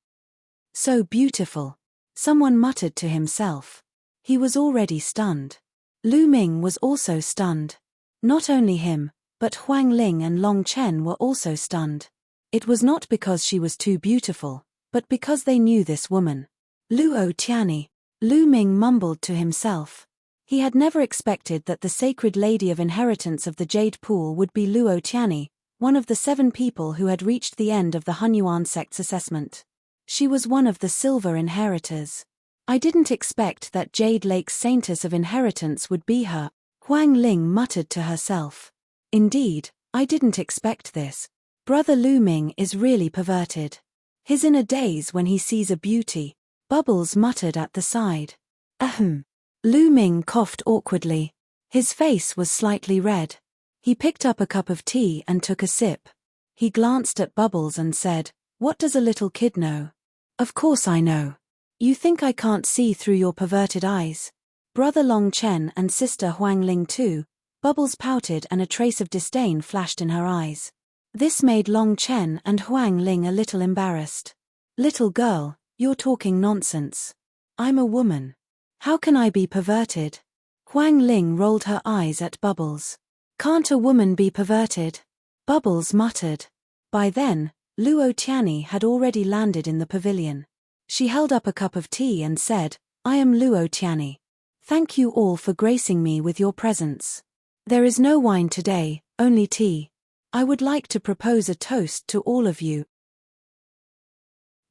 So beautiful. Someone muttered to himself. He was already stunned. Lu Ming was also stunned. Not only him, but Huang Ling and Long Chen were also stunned. It was not because she was too beautiful, but because they knew this woman. Luo Tianyi. Lu Ming mumbled to himself. He had never expected that the sacred lady of inheritance of the Jade Pool would be Luo Tianyi, one of the 7 people who had reached the end of the Hunyuan sect's assessment. She was one of the silver inheritors. I didn't expect that Jade Lake's saintess of inheritance would be her, Huang Ling muttered to herself. Indeed, I didn't expect this. Brother Lu Ming is really perverted. He's in a daze when he sees a beauty, Bubbles muttered at the side. Ahem. Lu Ming coughed awkwardly. His face was slightly red. He picked up a cup of tea and took a sip. He glanced at Bubbles and said, "What does a little kid know?" "Of course I know. You think I can't see through your perverted eyes?" Brother Long Chen and sister Huang Ling too. Bubbles pouted and a trace of disdain flashed in her eyes. This made Long Chen and Huang Ling a little embarrassed. "Little girl, you're talking nonsense. I'm a woman. How can I be perverted?" Huang Ling rolled her eyes at Bubbles. "Can't a woman be perverted?" Bubbles muttered. By then, Luo Tianyi had already landed in the pavilion. She held up a cup of tea and said, "I am Luo Tianyi. Thank you all for gracing me with your presence. There is no wine today, only tea. I would like to propose a toast to all of you."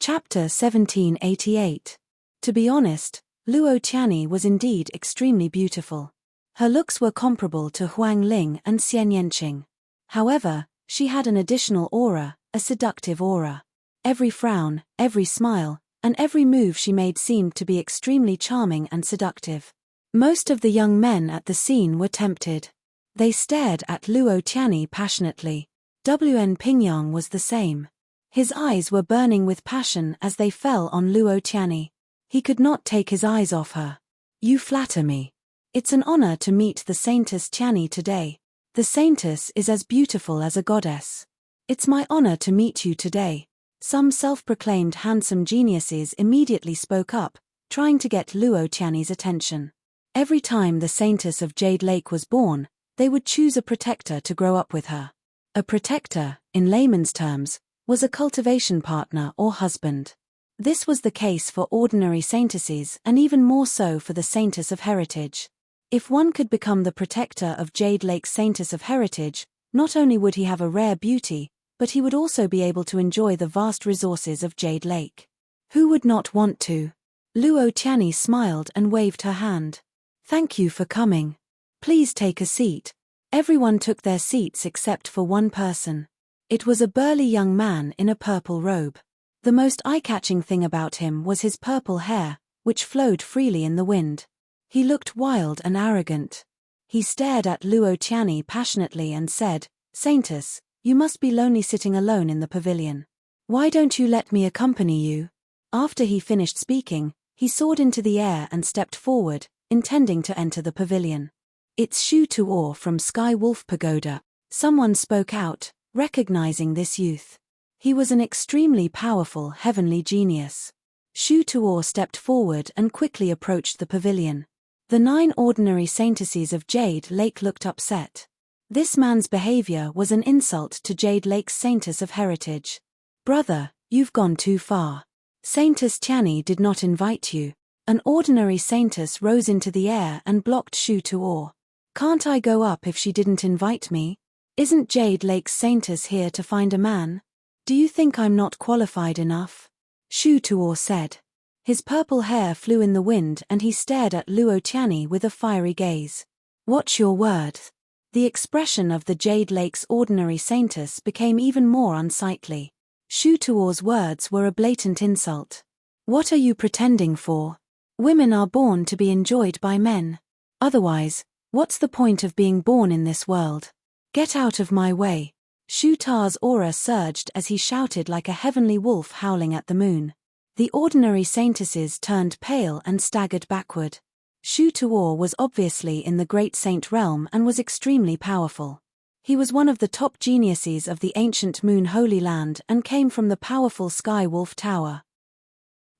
Chapter 1788. To be honest, Luo Tianyi was indeed extremely beautiful. Her looks were comparable to Huang Ling and Xian Yanqing. However, she had an additional aura, a seductive aura. Every frown, every smile, and every move she made seemed to be extremely charming and seductive. Most of the young men at the scene were tempted. They stared at Luo Tianyi passionately. Wen Pingyang was the same. His eyes were burning with passion as they fell on Luo Tianyi. He could not take his eyes off her. "You flatter me. It's an honor to meet the Saintess Tianyi today. The Saintess is as beautiful as a goddess. It's my honor to meet you today." Some self-proclaimed handsome geniuses immediately spoke up, trying to get Luo Tianyi's attention. Every time the Saintess of Jade Lake was born, they would choose a protector to grow up with her. A protector, in layman's terms, was a cultivation partner or husband. This was the case for ordinary saintesses and even more so for the Saintess of Heritage. If one could become the protector of Jade Lake's Saintess of Heritage, not only would he have a rare beauty, but he would also be able to enjoy the vast resources of Jade Lake. Who would not want to? Luo Tianyi smiled and waved her hand. "Thank you for coming. Please take a seat." Everyone took their seats except for one person. It was a burly young man in a purple robe. The most eye-catching thing about him was his purple hair, which flowed freely in the wind. He looked wild and arrogant. He stared at Luo Tianyi passionately and said, "Saintess, you must be lonely sitting alone in the pavilion. Why don't you let me accompany you?" After he finished speaking, he soared into the air and stepped forward, intending to enter the pavilion. "It's Shu Tuo from Sky Wolf Pagoda," someone spoke out, recognizing this youth. He was an extremely powerful heavenly genius. Shu Tuo stepped forward and quickly approached the pavilion. The 9 ordinary saintesses of Jade Lake looked upset. This man's behavior was an insult to Jade Lake's Saintess of Heritage. "Brother, you've gone too far. Saintess Tianyi did not invite you." An ordinary saintess rose into the air and blocked Shu Tuo. "Can't I go up if she didn't invite me? Isn't Jade Lake's Saintess here to find a man? Do you think I'm not qualified enough?" Shu Tuo said. His purple hair flew in the wind and he stared at Luo Tianyi with a fiery gaze. "Watch your words." The expression of the Jade Lake's ordinary saintess became even more unsightly. Shu Tuo's words were a blatant insult. "What are you pretending for? Women are born to be enjoyed by men. Otherwise, what's the point of being born in this world? Get out of my way." Shu Ta's aura surged as he shouted like a heavenly wolf howling at the moon. The ordinary saintesses turned pale and staggered backward. Shu Tuo was obviously in the Great Saint realm and was extremely powerful. He was one of the top geniuses of the ancient Moon Holy Land and came from the powerful Sky Wolf Tower.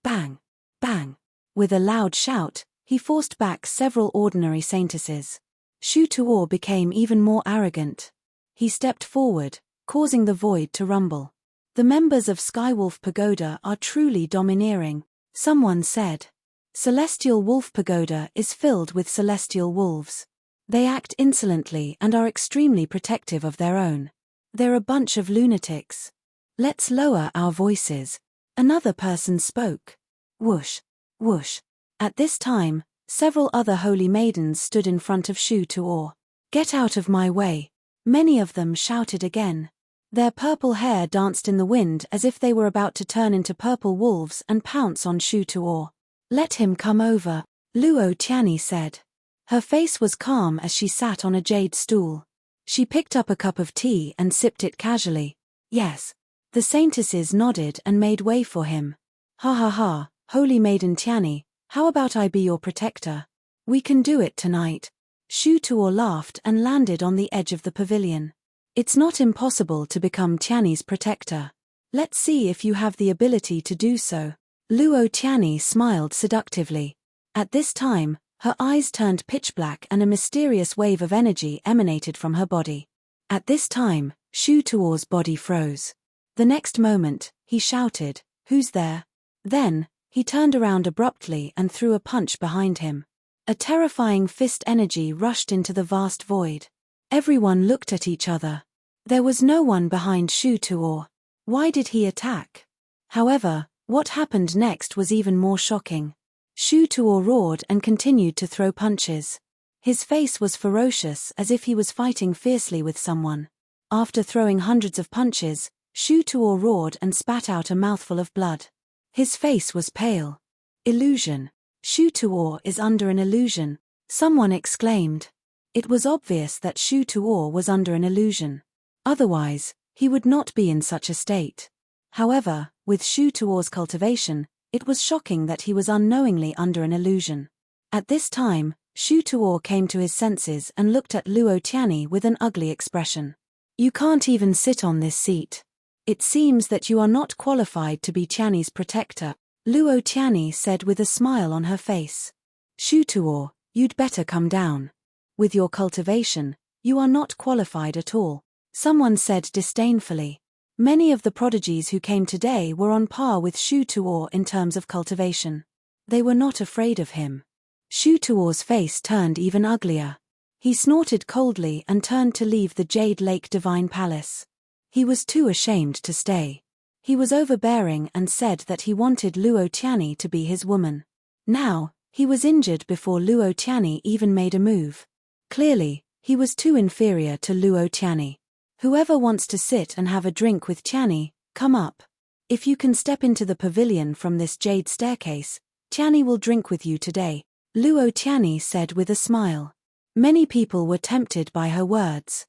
Bang! Bang! With a loud shout, he forced back several ordinary saintesses. Shu Tuor became even more arrogant. He stepped forward, causing the void to rumble. The members of Skywolf Pagoda are truly domineering, someone said. Celestial Wolf Pagoda is filled with celestial wolves. They act insolently and are extremely protective of their own. They're a bunch of lunatics. Let's lower our voices. Another person spoke. Whoosh, whoosh. At this time, several other holy maidens stood in front of Shu Tuor. Get out of my way. Many of them shouted again. Their purple hair danced in the wind as if they were about to turn into purple wolves and pounce on Shu Tuor. Let him come over, Luo Tianyi said. Her face was calm as she sat on a jade stool. She picked up a cup of tea and sipped it casually. Yes. The saintesses nodded and made way for him. Ha ha ha, Holy Maiden Tianyi, how about I be your protector? We can do it tonight. Shu Tuor laughed and landed on the edge of the pavilion. It's not impossible to become Tianyi's protector. Let's see if you have the ability to do so. Luo Tianyi smiled seductively. At this time, her eyes turned pitch black and a mysterious wave of energy emanated from her body. At this time, Shu Tuor's body froze. The next moment, he shouted, "Who's there?" Then, he turned around abruptly and threw a punch behind him. A terrifying fist energy rushed into the vast void. Everyone looked at each other. There was no one behind Shu Tuor. Why did he attack? However, what happened next was even more shocking. Shu Tuor roared and continued to throw punches. His face was ferocious as if he was fighting fiercely with someone. After throwing hundreds of punches, Shu Tuor roared and spat out a mouthful of blood. His face was pale. Illusion. Shu Tuor is under an illusion, someone exclaimed. It was obvious that Shu Tuor was under an illusion. Otherwise, he would not be in such a state. However, with Shu Tuor's cultivation, it was shocking that he was unknowingly under an illusion. At this time, Shu Tuor came to his senses and looked at Luo Tianyi with an ugly expression. You can't even sit on this seat. It seems that you are not qualified to be Tianyi's protector, Luo Tianyi said with a smile on her face. Shu Tuor, you'd better come down. With your cultivation, you are not qualified at all, someone said disdainfully. Many of the prodigies who came today were on par with Shu Tuor in terms of cultivation. They were not afraid of him. Shu Tuor's face turned even uglier. He snorted coldly and turned to leave the Jade Lake Divine Palace. He was too ashamed to stay. He was overbearing and said that he wanted Luo Tianyi to be his woman. Now, he was injured before Luo Tianyi even made a move. Clearly, he was too inferior to Luo Tianyi. Whoever wants to sit and have a drink with Tianyi, come up. If you can step into the pavilion from this jade staircase, Tianyi will drink with you today, Luo Tianyi said with a smile. Many people were tempted by her words.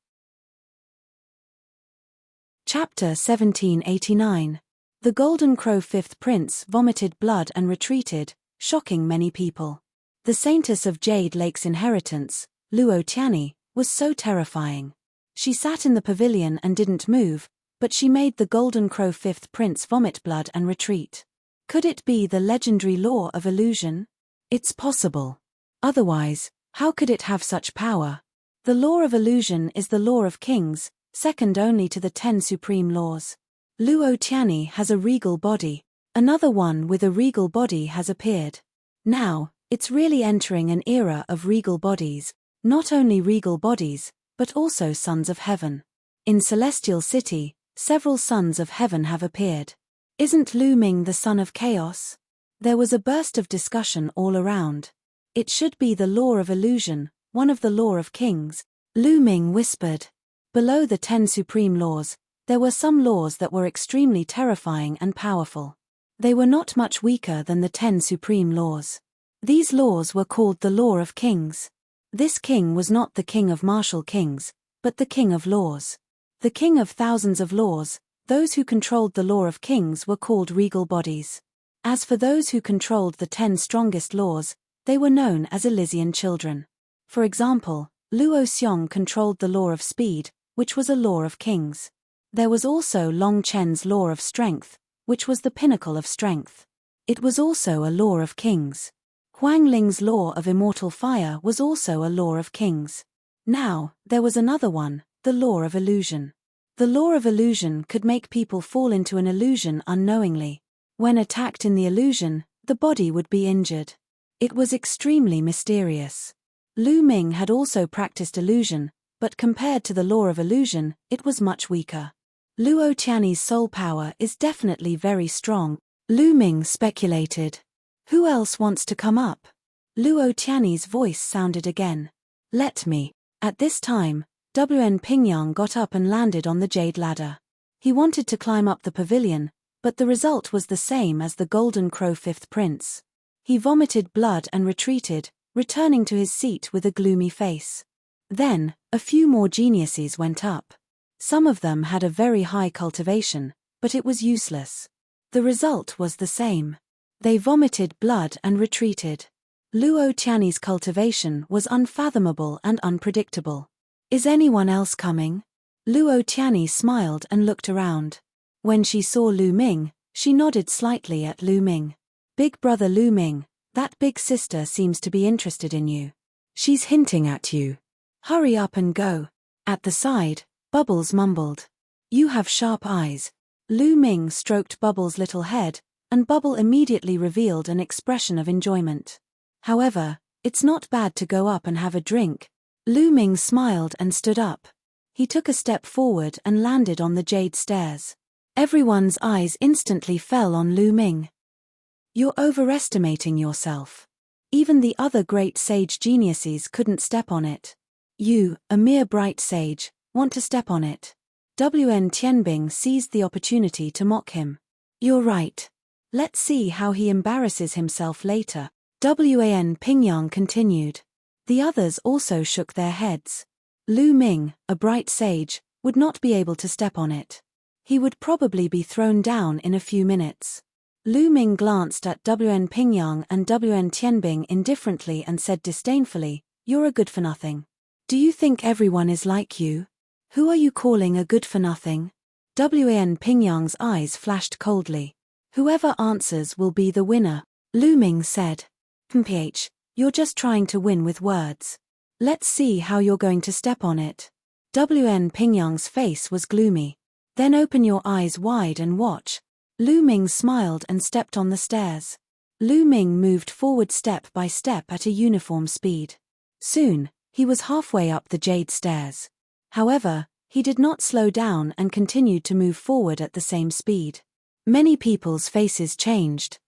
Chapter 1789. The Golden Crow Fifth Prince vomited blood and retreated, shocking many people. The Saintess of Jade Lake's inheritance, Luo Tianyi, was so terrifying. She sat in the pavilion and didn't move, but she made the Golden Crow Fifth Prince vomit blood and retreat. Could it be the legendary law of illusion? It's possible. Otherwise, how could it have such power? The law of illusion is the law of kings, second only to the 10 supreme laws. Luo Tianyi has a regal body. Another one with a regal body has appeared. Now, it's really entering an era of regal bodies, not only regal bodies, but also sons of heaven. In Celestial City, several sons of heaven have appeared. Isn't Lu Ming the son of chaos? There was a burst of discussion all around. It should be the law of illusion, one of the law of kings, Lu Ming whispered. Below the 10 supreme laws, there were some laws that were extremely terrifying and powerful. They were not much weaker than the 10 supreme laws. These laws were called the law of kings. This king was not the king of martial kings, but the king of laws. The king of thousands of laws, those who controlled the law of kings were called regal bodies. As for those who controlled the 10 strongest laws, they were known as Elysian children. For example, Luo Xiong controlled the law of speed, which was a law of kings. There was also Long Chen's law of strength, which was the pinnacle of strength. It was also a law of kings. Huang Ling's law of immortal fire was also a law of kings. Now, there was another one, the law of illusion. The law of illusion could make people fall into an illusion unknowingly. When attacked in the illusion, the body would be injured. It was extremely mysterious. Lu Ming had also practiced illusion, but compared to the law of illusion, it was much weaker. Luo Tianyi's soul power is definitely very strong, Lu Ming speculated. Who else wants to come up? Luo Tianyi's voice sounded again. Let me. At this time, Wen Pingyang got up and landed on the jade ladder. He wanted to climb up the pavilion, but the result was the same as the Golden Crow Fifth Prince. He vomited blood and retreated, returning to his seat with a gloomy face. Then, a few more geniuses went up. Some of them had a very high cultivation, but it was useless. The result was the same. They vomited blood and retreated. Luo Tianyi's cultivation was unfathomable and unpredictable. Is anyone else coming? Luo Tianyi smiled and looked around. When she saw Lu Ming, she nodded slightly at Lu Ming. Big brother Lu Ming, that big sister seems to be interested in you. She's hinting at you. Hurry up and go. At the side, Bubbles mumbled. You have sharp eyes. Lu Ming stroked Bubbles' little head, and Bubble immediately revealed an expression of enjoyment. However, it's not bad to go up and have a drink. Lu Ming smiled and stood up. He took a step forward and landed on the jade stairs. Everyone's eyes instantly fell on Lu Ming. You're overestimating yourself. Even the other great sage geniuses couldn't step on it. You, a mere bright sage, want to step on it. Wen Tianbing seized the opportunity to mock him. You're right. Let's see how he embarrasses himself later. Wen Pingyang continued. The others also shook their heads. Lu Ming, a bright sage, would not be able to step on it. He would probably be thrown down in a few minutes. Lu Ming glanced at Wen Pingyang and Wen Tianbing indifferently and said disdainfully, You're a good-for-nothing. Do you think everyone is like you? Who are you calling a good-for-nothing? Wen Pingyang's eyes flashed coldly. Whoever answers will be the winner, Lu Ming said. You're just trying to win with words. Let's see how you're going to step on it. Wen Pingyang's face was gloomy. Then open your eyes wide and watch. Lu Ming smiled and stepped on the stairs. Lu Ming moved forward step by step at a uniform speed. Soon, he was halfway up the jade stairs. However, he did not slow down and continued to move forward at the same speed. Many people's faces changed.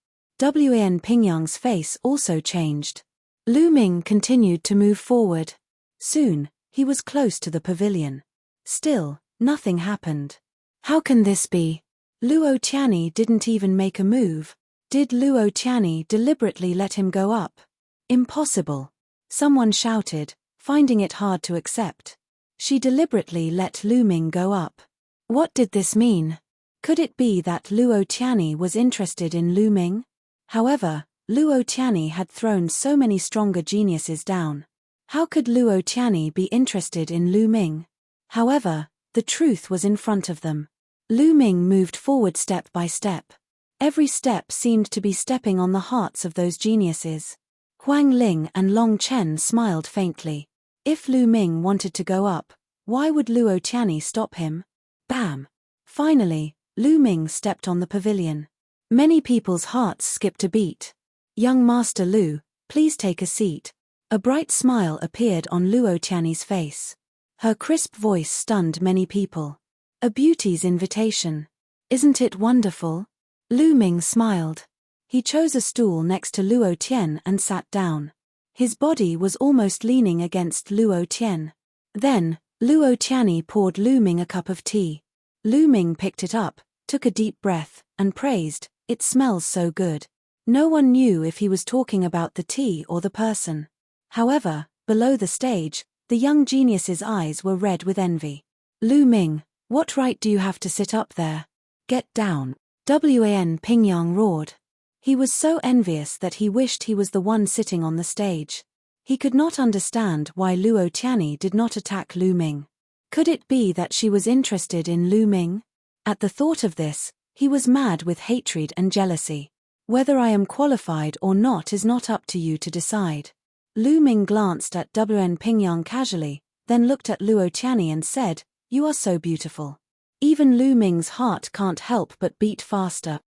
Wen Pingyang's face also changed. Lu Ming continued to move forward. Soon, he was close to the pavilion. Still, nothing happened. How can this be? Luo Tianyi didn't even make a move. Did Luo Tianyi deliberately let him go up? Impossible. Someone shouted, finding it hard to accept. She deliberately let Lu Ming go up. What did this mean? Could it be that Luo Tianyi was interested in Lu Ming? However, Luo Tianyi had thrown so many stronger geniuses down. How could Luo Tianyi be interested in Lu Ming? However, the truth was in front of them. Lu Ming moved forward step by step. Every step seemed to be stepping on the hearts of those geniuses. Huang Ling and Long Chen smiled faintly. If Lu Ming wanted to go up, why would Luo Tianyi stop him? Bam! Finally, Lu Ming stepped on the pavilion. Many people's hearts skipped a beat. Young Master Lu, please take a seat. A bright smile appeared on Luo Tianyi's face. Her crisp voice stunned many people. A beauty's invitation. Isn't it wonderful? Lu Ming smiled. He chose a stool next to Luo Tian and sat down. His body was almost leaning against Luo Tian. Then, Luo Tianyi poured Lu Ming a cup of tea. Lu Ming picked it up, took a deep breath, and praised, "It smells so good." No one knew if he was talking about the tea or the person. However, below the stage, the young genius's eyes were red with envy. Lu Ming, what right do you have to sit up there? Get down. Wen Pingyang roared. He was so envious that he wished he was the one sitting on the stage. He could not understand why Luo Tianyi did not attack Lu Ming. Could it be that she was interested in Lu Ming? At the thought of this, he was mad with hatred and jealousy. Whether I am qualified or not is not up to you to decide. Lu Ming glanced at Wen Pingyang casually, then looked at Luo Tianyi and said, "You are so beautiful." Even Lu Ming's heart can't help but beat faster.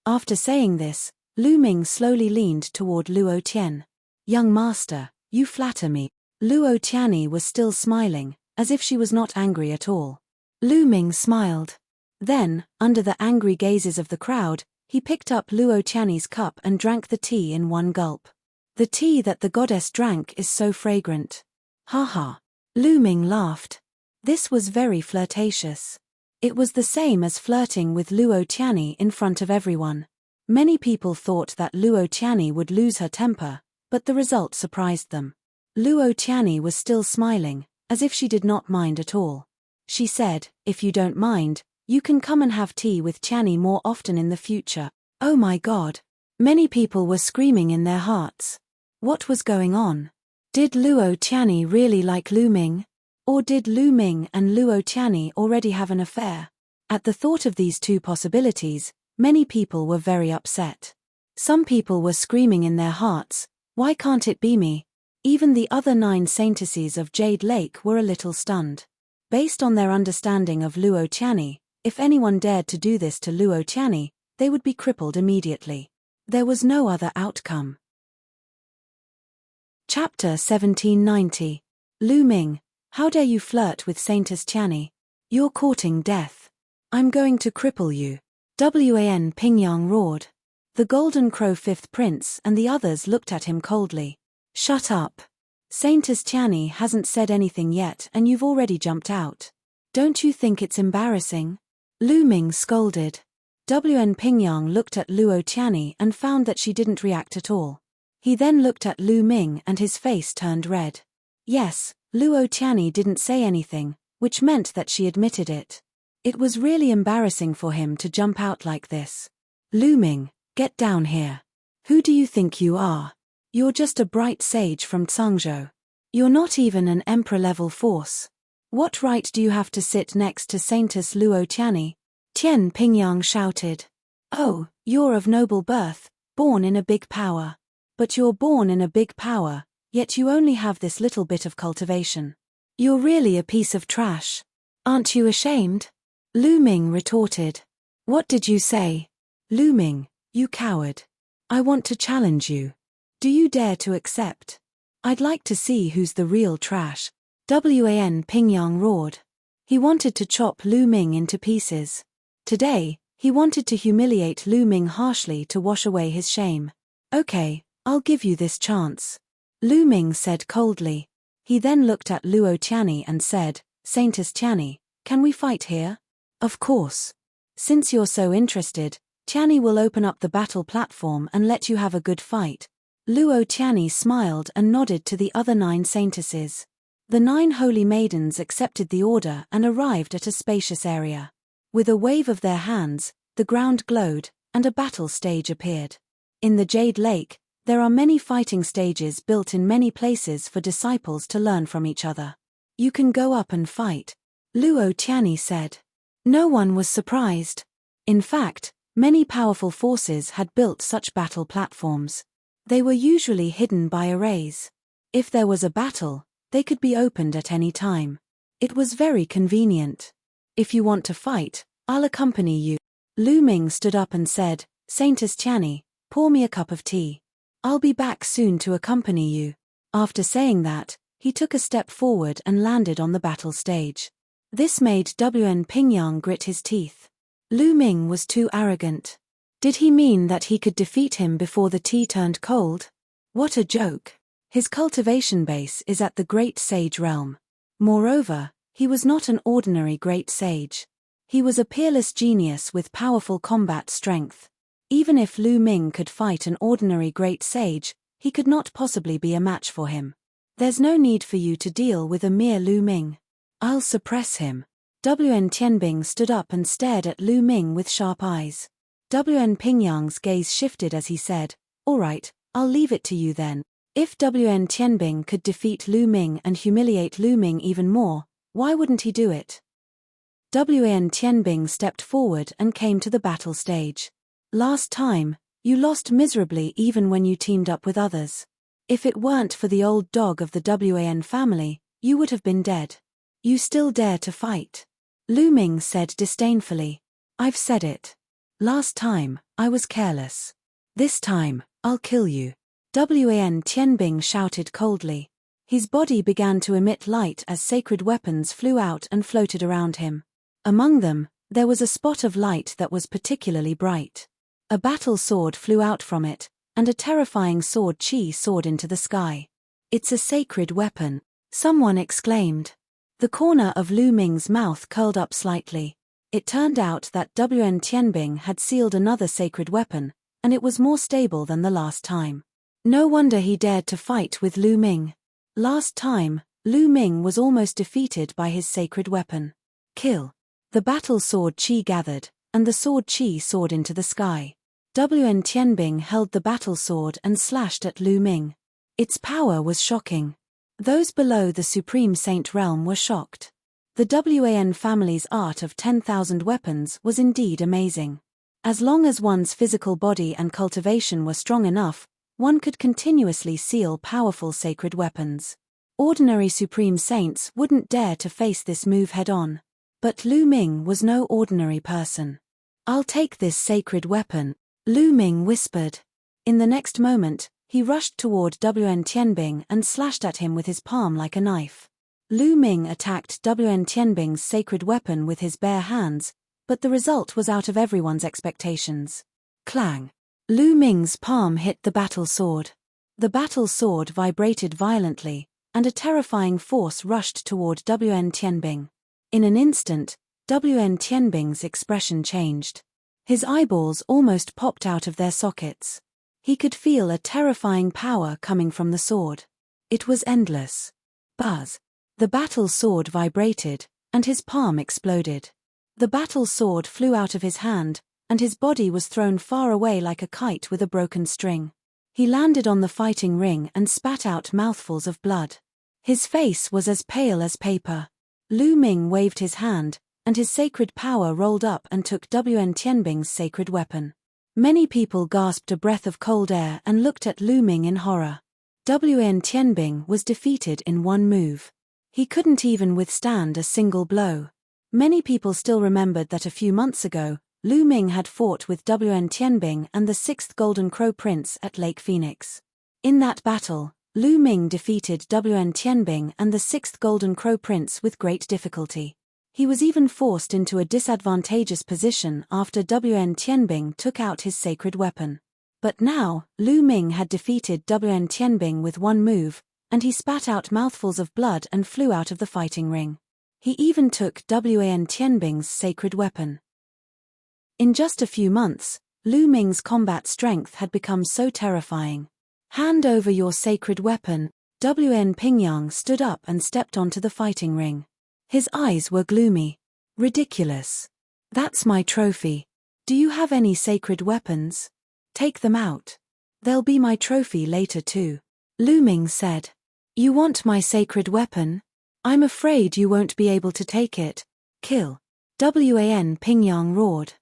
After saying this, Lu Ming slowly leaned toward Luo Tian. "Young master, you flatter me." Luo Tianyi was still smiling, as if she was not angry at all. Lu Ming smiled. Then, under the angry gazes of the crowd, he picked up Luo Tianyi's cup and drank the tea in one gulp. "The tea that the goddess drank is so fragrant." "Ha ha." Lu Ming laughed. This was very flirtatious. It was the same as flirting with Luo Tianyi in front of everyone. Many people thought that Luo Tianyi would lose her temper, but the result surprised them. Luo Tianyi was still smiling, as if she did not mind at all. She said, "If you don't mind, you can come and have tea with Tianyi more often in the future." Oh my God! Many people were screaming in their hearts. What was going on? Did Luo Tianyi really like Lu Ming? Or did Lu Ming and Luo Tianyi already have an affair? At the thought of these two possibilities, many people were very upset. Some people were screaming in their hearts, "Why can't it be me?" Even the other 9 saintesses of Jade Lake were a little stunned. Based on their understanding of Luo Tianyi, if anyone dared to do this to Luo Tianyi, they would be crippled immediately. There was no other outcome. Chapter 1790. Lu Ming, how dare you flirt with Saintess Tianyi? You're courting death. I'm going to cripple you. Wan Pingyang roared. The Golden Crow 5th Prince and the others looked at him coldly. "Shut up. Saintess Tianyi hasn't said anything yet and you've already jumped out. Don't you think it's embarrassing?" Lu Ming scolded. Wan Pingyang looked at Luo Tianyi and found that she didn't react at all. He then looked at Lu Ming and his face turned red. Yes, Luo Tianyi didn't say anything, which meant that she admitted it. It was really embarrassing for him to jump out like this. "Lu Ming, get down here. Who do you think you are? You're just a bright sage from Cangzhou. You're not even an emperor-level force. What right do you have to sit next to Saintess Luo Tianyi?" Tian Pingyang shouted. "Oh, you're of noble birth, born in a big power. But you're born in a big power, yet you only have this little bit of cultivation. You're really a piece of trash. Aren't you ashamed?" Lu Ming retorted. "What did you say? Lu Ming, you coward. I want to challenge you. Do you dare to accept? I'd like to see who's the real trash." Wan Pingyang roared. He wanted to chop Lu Ming into pieces. Today, he wanted to humiliate Lu Ming harshly to wash away his shame. "Okay, I'll give you this chance," Lu Ming said coldly. He then looked at Luo Tianyi and said, "Saintess Tianyi, can we fight here?" "Of course. Since you're so interested, Tianyi will open up the battle platform and let you have a good fight." Luo Tianyi smiled and nodded to the other 9 saintesses. The 9 holy maidens accepted the order and arrived at a spacious area. With a wave of their hands, the ground glowed, and a battle stage appeared. In the Jade Lake, there are many fighting stages built in many places for disciples to learn from each other. "You can go up and fight," Luo Tianyi said. No one was surprised. In fact, many powerful forces had built such battle platforms. They were usually hidden by arrays. If there was a battle, they could be opened at any time. It was very convenient. "If you want to fight, I'll accompany you." Lu Ming stood up and said, "Saintess Tianyi, pour me a cup of tea. I'll be back soon to accompany you." After saying that, he took a step forward and landed on the battle stage. This made Wan Pingyang grit his teeth. Lu Ming was too arrogant. Did he mean that he could defeat him before the tea turned cold? What a joke. His cultivation base is at the Great Sage realm. Moreover, he was not an ordinary Great Sage. He was a peerless genius with powerful combat strength. Even if Lu Ming could fight an ordinary Great Sage, he could not possibly be a match for him. "There's no need for you to deal with a mere Lu Ming. I'll suppress him." Wan Tianbing stood up and stared at Lu Ming with sharp eyes. Wan Pingyang's gaze shifted as he said, "All right, I'll leave it to you then. If Wan Tianbing could defeat Lu Ming and humiliate Lu Ming even more, Why wouldn't he do it? Wan Tianbing stepped forward and came to the battle stage. Last time, you lost miserably even when you teamed up with others. If it weren't for the old dog of the Wan family, you would have been dead. You still dare to fight? Lu Ming said disdainfully. I've said it. Last time, I was careless. This time, I'll kill you. Wan Tianbing shouted coldly. His body began to emit light as sacred weapons flew out and floated around him. Among them, there was a spot of light that was particularly bright. A battle sword flew out from it, and a terrifying sword chi soared into the sky. It's a sacred weapon, someone exclaimed. The corner of Lu Ming's mouth curled up slightly. It turned out that Wan Tianbing had sealed another sacred weapon, and it was more stable than the last time. No wonder he dared to fight with Lu Ming. Last time, Lu Ming was almost defeated by his sacred weapon. Kill. The battle sword chi gathered, and the sword chi soared into the sky. Wan Tianbing held the battle sword and slashed at Lu Ming. Its power was shocking. Those below the Supreme Saint realm were shocked. The Wan family's art of 10,000 weapons was indeed amazing. As long as one's physical body and cultivation were strong enough, one could continuously seal powerful sacred weapons. Ordinary Supreme Saints wouldn't dare to face this move head-on. But Lu Ming was no ordinary person. I'll take this sacred weapon, Lu Ming whispered. In the next moment, he rushed toward Wan Tianbing and slashed at him with his palm like a knife. Lu Ming attacked Wan Tianbing's sacred weapon with his bare hands, but the result was out of everyone's expectations. Clang! Lu Ming's palm hit the battle sword. The battle sword vibrated violently, and a terrifying force rushed toward Wan Tianbing. In an instant, Wan Tianbing's expression changed. His eyeballs almost popped out of their sockets. He could feel a terrifying power coming from the sword. It was endless. Buzz! The battle sword vibrated, and his palm exploded. The battle sword flew out of his hand, and his body was thrown far away like a kite with a broken string. He landed on the fighting ring and spat out mouthfuls of blood. His face was as pale as paper. Lu Ming waved his hand, and his sacred power rolled up and took Wan Tianbing's sacred weapon. Many people gasped a breath of cold air and looked at Lu Ming in horror. Wan Tianbing was defeated in one move. He couldn't even withstand a single blow. Many people still remembered that a few months ago, Lu Ming had fought with Wan Tianbing and the 6th Golden Crow Prince at Lake Phoenix. In that battle, Lu Ming defeated Wan Tianbing and the 6th Golden Crow Prince with great difficulty. He was even forced into a disadvantageous position after Wan Tianbing took out his sacred weapon. But now, Lu Ming had defeated Wan Tianbing with one move, and he spat out mouthfuls of blood and flew out of the fighting ring. He even took Wan Tianbing's sacred weapon. In just a few months, Lu Ming's combat strength had become so terrifying. Hand over your sacred weapon. Wan Pingyang stood up and stepped onto the fighting ring. His eyes were gloomy. Ridiculous. That's my trophy. Do you have any sacred weapons? Take them out. They'll be my trophy later too. Lu Ming said. You want my sacred weapon? I'm afraid you won't be able to take it. Kill. Wan Pingyang roared.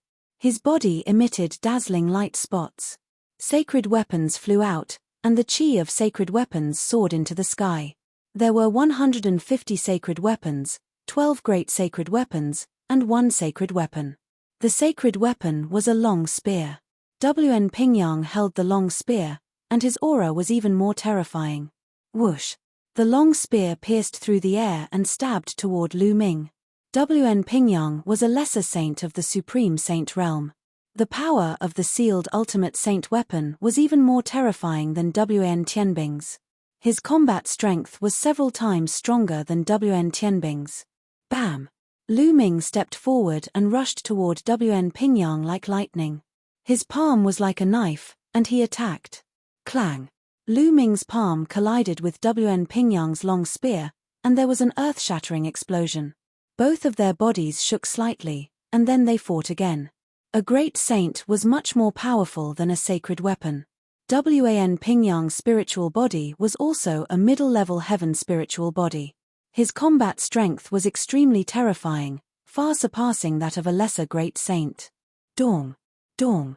His body emitted dazzling light spots. Sacred weapons flew out, and the chi of sacred weapons soared into the sky. There were 150 sacred weapons, 12 great sacred weapons, and one sacred weapon. The sacred weapon was a long spear. Wan Pingyang held the long spear, and his aura was even more terrifying. Whoosh! The long spear pierced through the air and stabbed toward Lu Ming. Wan Pingyang was a lesser saint of the Supreme Saint realm. The power of the sealed ultimate saint weapon was even more terrifying than Wan Tianbing's. His combat strength was several times stronger than Wan Tianbing's. Bam! Lu Ming stepped forward and rushed toward Wan Pingyang like lightning. His palm was like a knife, and he attacked. Clang! Lu Ming's palm collided with Wan Pingyang's long spear, and there was an earth-shattering explosion. Both of their bodies shook slightly, and then they fought again. A great saint was much more powerful than a sacred weapon. Wan Pingyang's spiritual body was also a middle-level heaven spiritual body. His combat strength was extremely terrifying, far surpassing that of a lesser great saint. Dong. Dong.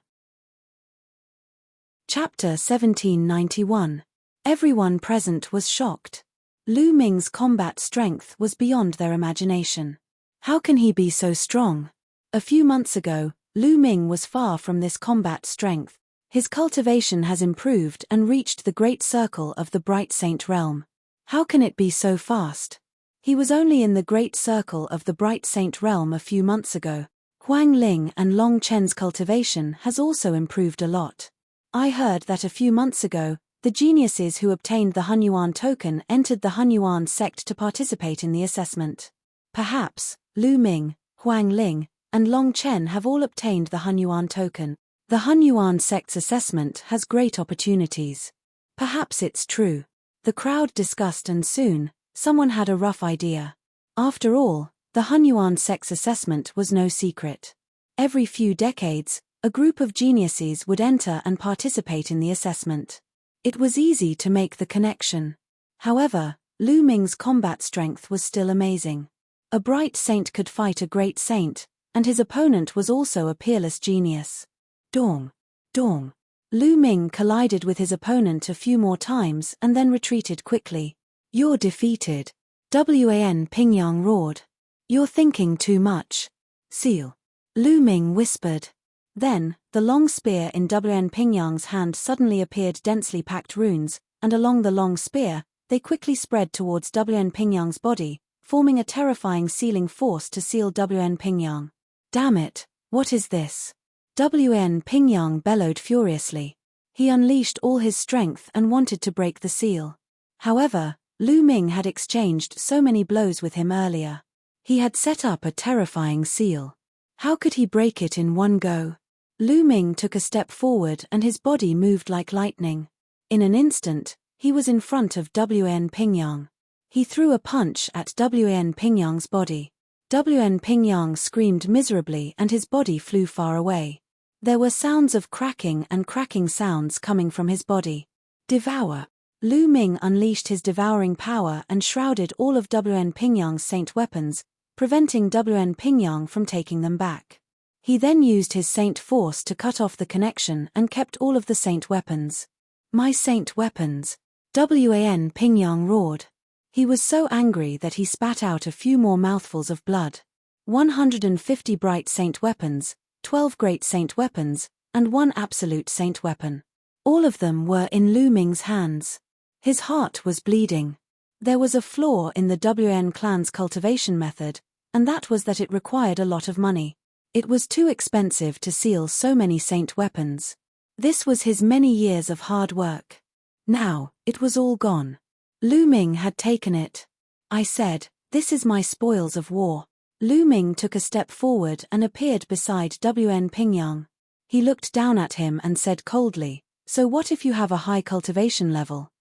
Chapter 1791. Everyone present was shocked. Lu Ming's combat strength was beyond their imagination. How can he be so strong? A few months ago, Lu Ming was far from this combat strength. His cultivation has improved and reached the great circle of the bright saint realm. How can it be so fast? He was only in the great circle of the bright saint realm a few months ago. Huang Ling and Long Chen's cultivation has also improved a lot. I heard that a few months ago, the geniuses who obtained the Hunyuan token entered the Hunyuan sect to participate in the assessment. Perhaps, Lu Ming, Huang Ling, and Long Chen have all obtained the Hunyuan token. The Hunyuan sect's assessment has great opportunities. Perhaps it's true. The crowd discussed and soon, someone had a rough idea. After all, the Hunyuan sect's assessment was no secret. Every few decades, a group of geniuses would enter and participate in the assessment. It was easy to make the connection. However, Lu Ming's combat strength was still amazing. A bright saint could fight a great saint, and his opponent was also a peerless genius. Dong. Dong. Lu Ming collided with his opponent a few more times and then retreated quickly. You're defeated. Wan Pingyang roared. You're thinking too much. Seal. Lu Ming whispered. Then, the long spear in Wan Pingyang's hand suddenly appeared densely packed runes, and along the long spear, they quickly spread towards Wan Pingyang's body, forming a terrifying sealing force to seal Wan Pingyang. Damn it, what is this? Wan Pingyang bellowed furiously. He unleashed all his strength and wanted to break the seal. However, Lu Ming had exchanged so many blows with him earlier. He had set up a terrifying seal. How could he break it in one go? Lu Ming took a step forward and his body moved like lightning. In an instant, he was in front of Wan Pingyang. He threw a punch at Wan Pingyang's body. Wan Pingyang screamed miserably and his body flew far away. There were sounds of cracking and cracking sounds coming from his body. Devour. Lu Ming unleashed his devouring power and shrouded all of Wan Pingyang's saint weapons, preventing Wan Pingyang from taking them back. He then used his saint force to cut off the connection and kept all of the saint weapons. My saint weapons! Wan Pingyang roared. He was so angry that he spat out a few more mouthfuls of blood. 150 bright saint weapons, 12 great saint weapons, and 1 absolute saint weapon. All of them were in Lu Ming's hands. His heart was bleeding. There was a flaw in the Wan clan's cultivation method, and that was that it required a lot of money. It was too expensive to seal so many saint weapons. This was his many years of hard work. Now, it was all gone. Lu Ming had taken it. I said, "This is my spoils of war." Lu Ming took a step forward and appeared beside Wan Pingyang. He looked down at him and said coldly, "So what if you have a high cultivation level?"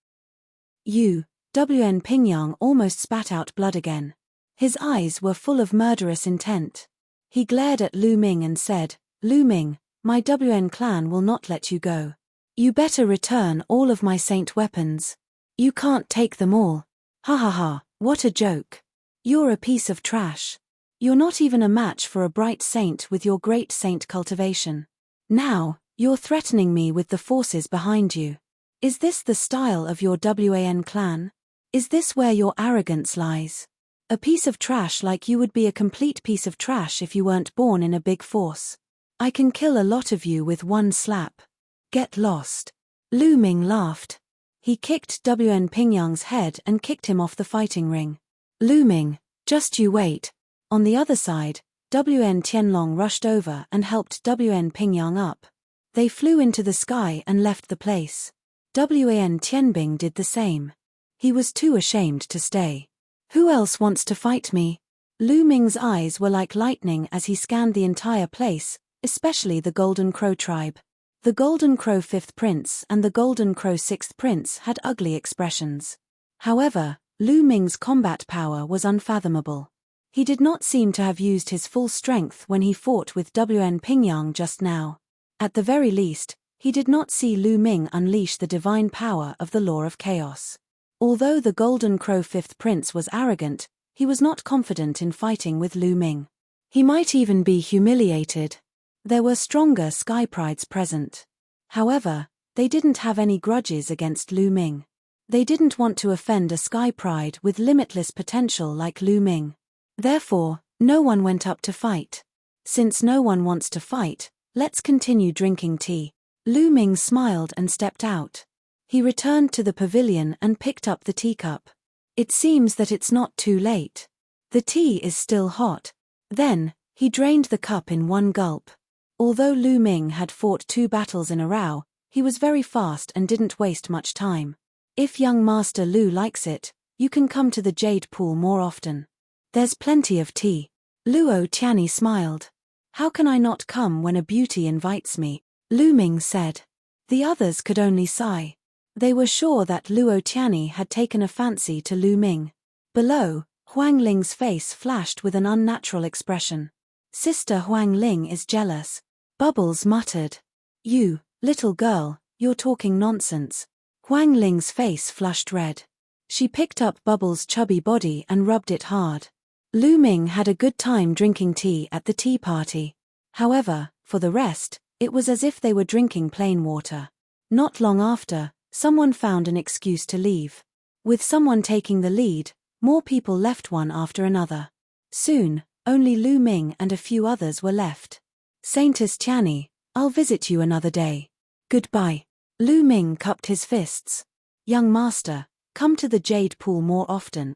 Wan Pingyang almost spat out blood again. His eyes were full of murderous intent. He glared at Lu Ming and said, "Lu Ming, my Wan clan will not let you go. You better return all of my saint weapons. You can't take them all. Ha ha ha, what a joke. You're a piece of trash. You're not even a match for a bright saint with your great saint cultivation. Now, you're threatening me with the forces behind you. Is this the style of your Wan clan? Is this where your arrogance lies? A piece of trash like you would be a complete piece of trash if you weren't born in a big force. I can kill a lot of you with one slap. Get lost." Lu Ming laughed. He kicked Wan Pingyang's head and kicked him off the fighting ring. "Lu Ming, just you wait." On the other side, Wan Tianlong rushed over and helped Wan Pingyang up. They flew into the sky and left the place. Wan Tianbing did the same. He was too ashamed to stay. "Who else wants to fight me?" Lu Ming's eyes were like lightning as he scanned the entire place, especially the Golden Crow tribe. The Golden Crow 5th Prince and the Golden Crow 6th Prince had ugly expressions. However, Lu Ming's combat power was unfathomable. He did not seem to have used his full strength when he fought with Wan Pingyang just now. At the very least, he did not see Lu Ming unleash the divine power of the law of chaos. Although the Golden Crow Fifth Prince was arrogant, he was not confident in fighting with Lu Ming. He might even be humiliated. There were stronger sky prides present. However, they didn't have any grudges against Lu Ming. They didn't want to offend a sky pride with limitless potential like Lu Ming. Therefore, no one went up to fight. Since no one wants to fight, let's continue drinking tea. Lu Ming smiled and stepped out. He returned to the pavilion and picked up the teacup. It seems that it's not too late. The tea is still hot. Then, he drained the cup in one gulp. Although Lu Ming had fought 2 battles in a row, he was very fast and didn't waste much time. If young Master Lu likes it, you can come to the Jade Pool more often. There's plenty of tea. Luo Tianyi smiled. How can I not come when a beauty invites me? Lu Ming said. The others could only sigh. They were sure that Luo Tianyi had taken a fancy to Lu Ming. Below, Huang Ling's face flashed with an unnatural expression. Sister Huang Ling is jealous. Bubbles muttered. You, little girl, you're talking nonsense. Huang Ling's face flushed red. She picked up Bubbles' chubby body and rubbed it hard. Lu Ming had a good time drinking tea at the tea party. However, for the rest, it was as if they were drinking plain water. Not long after, someone found an excuse to leave. With someone taking the lead, more people left one after another. Soon, only Lu Ming and a few others were left. Saintess Tianyi, I'll visit you another day. Goodbye. Lu Ming cupped his fists. Young master, come to the Jade Pool more often.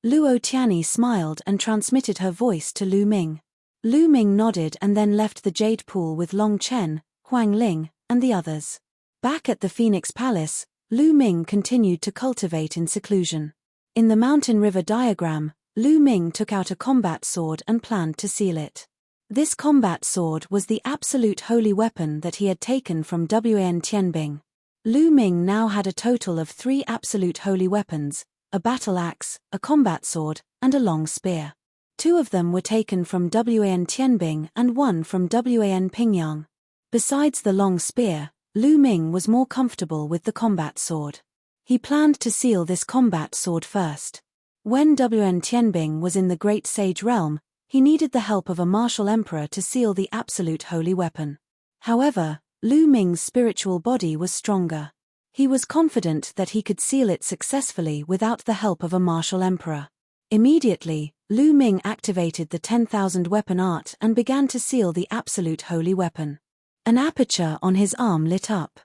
Luo Tianyi smiled and transmitted her voice to Lu Ming. Lu Ming nodded and then left the Jade Pool with Long Chen, Huang Ling, and the others. Back at the Phoenix Palace, Lu Ming continued to cultivate in seclusion. In the mountain river diagram, Lu Ming took out a combat sword and planned to seal it. This combat sword was the absolute holy weapon that he had taken from Wan Tianbing. Lu Ming now had a total of 3 absolute holy weapons, a battle axe, a combat sword, and a long spear. 2 of them were taken from Wan Tianbing and 1 from Wan Pingyang. Besides the long spear, Lu Ming was more comfortable with the combat sword. He planned to seal this combat sword first. When Wan Tianbing was in the Great Sage Realm, he needed the help of a martial emperor to seal the absolute holy weapon. However, Lu Ming's spiritual body was stronger. He was confident that he could seal it successfully without the help of a martial emperor. Immediately, Lu Ming activated the 10,000 weapon art and began to seal the absolute holy weapon. An aperture on his arm lit up.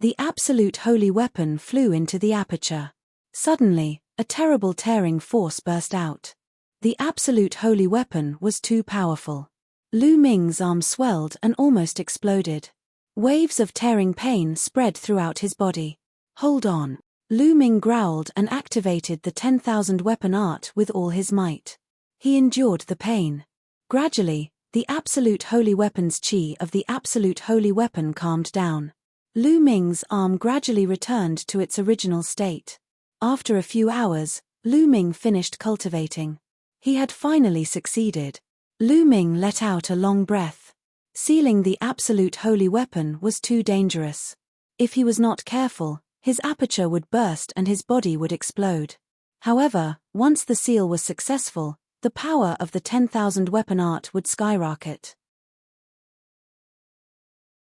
The absolute holy weapon flew into the aperture. Suddenly, a terrible tearing force burst out. The absolute holy weapon was too powerful. Lu Ming's arm swelled and almost exploded. Waves of tearing pain spread throughout his body. Hold on. Lu Ming growled and activated the 10,000 weapon art with all his might. He endured the pain. Gradually, the absolute holy weapon's chi of the absolute holy weapon calmed down. Lu Ming's arm gradually returned to its original state. After a few hours, Lu Ming finished cultivating. He had finally succeeded. Lu Ming let out a long breath. Sealing the absolute holy weapon was too dangerous. If he was not careful, his aperture would burst and his body would explode. However, once the seal was successful, the power of the 10,000 weapon art would skyrocket.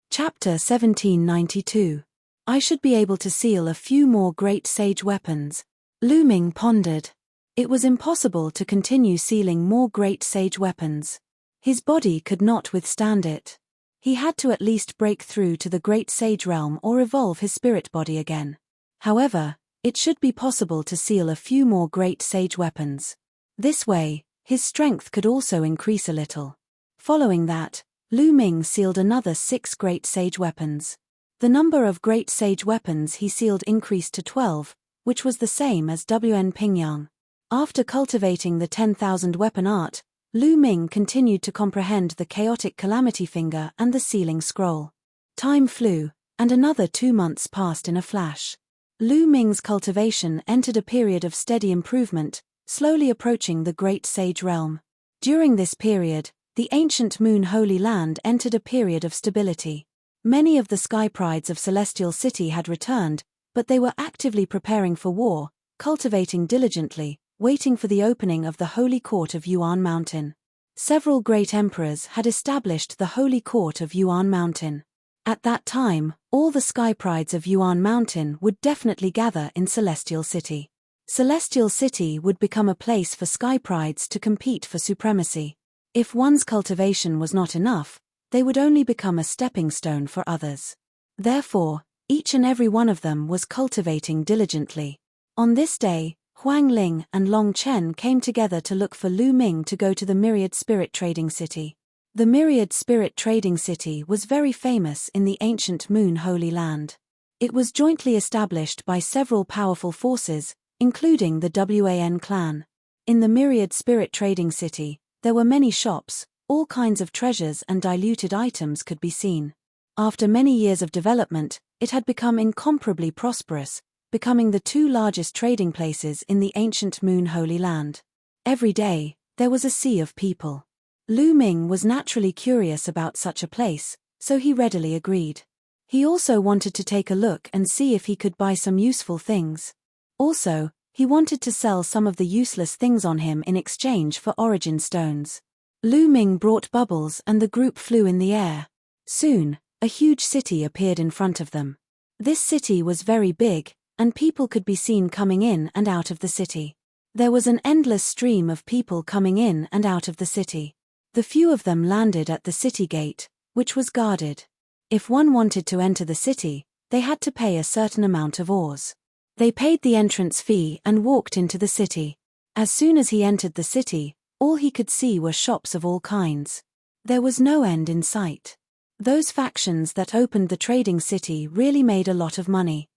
Chapter 1792. I should be able to seal a few more great sage weapons. Lu Ming pondered. It was impossible to continue sealing more great sage weapons. His body could not withstand it. He had to at least break through to the great sage realm or evolve his spirit body again. However, it should be possible to seal a few more great sage weapons. This way, his strength could also increase a little. Following that, Lu Ming sealed another 6 great sage weapons. The number of great sage weapons he sealed increased to 12, which was the same as Wan Pingyang. After cultivating the 10,000 weapon art, Lu Ming continued to comprehend the chaotic calamity finger and the sealing scroll. Time flew, and another 2 months passed in a flash. Lu Ming's cultivation entered a period of steady improvement, slowly approaching the Great Sage Realm. During this period, the ancient Moon Holy Land entered a period of stability. Many of the sky prides of Celestial City had returned, But they were actively preparing for war, cultivating diligently, waiting for the opening of the Holy Court of Yuan Mountain. Several great emperors had established the Holy Court of Yuan Mountain. At that time, all the sky prides of Yuan Mountain would definitely gather in Celestial City. Celestial City would become a place for sky prides to compete for supremacy. If one's cultivation was not enough, they would only become a stepping stone for others. Therefore, each and every one of them was cultivating diligently. On this day, Huang Ling and Long Chen came together to look for Lu Ming to go to the Myriad Spirit Trading City. The Myriad Spirit Trading City was very famous in the ancient Moon Holy Land. It was jointly established by several powerful forces, including the Wan clan. In the Myriad Spirit Trading City, there were many shops, all kinds of treasures and diluted items could be seen. After many years of development, it had become incomparably prosperous, becoming the two largest trading places in the ancient Moon Holy Land. Every day, there was a sea of people. Lu Ming was naturally curious about such a place, so he readily agreed. He also wanted to take a look and see if he could buy some useful things. Also, he wanted to sell some of the useless things on him in exchange for origin stones. Lu Ming brought bubbles and the group flew in the air. Soon, a huge city appeared in front of them. This city was very big, and people could be seen coming in and out of the city. There was an endless stream of people coming in and out of the city. The few of them landed at the city gate, which was guarded. If one wanted to enter the city, they had to pay a certain amount of ores. They paid the entrance fee and walked into the city. As soon as he entered the city, all he could see were shops of all kinds. There was no end in sight. Those factions that opened the trading city really made a lot of money.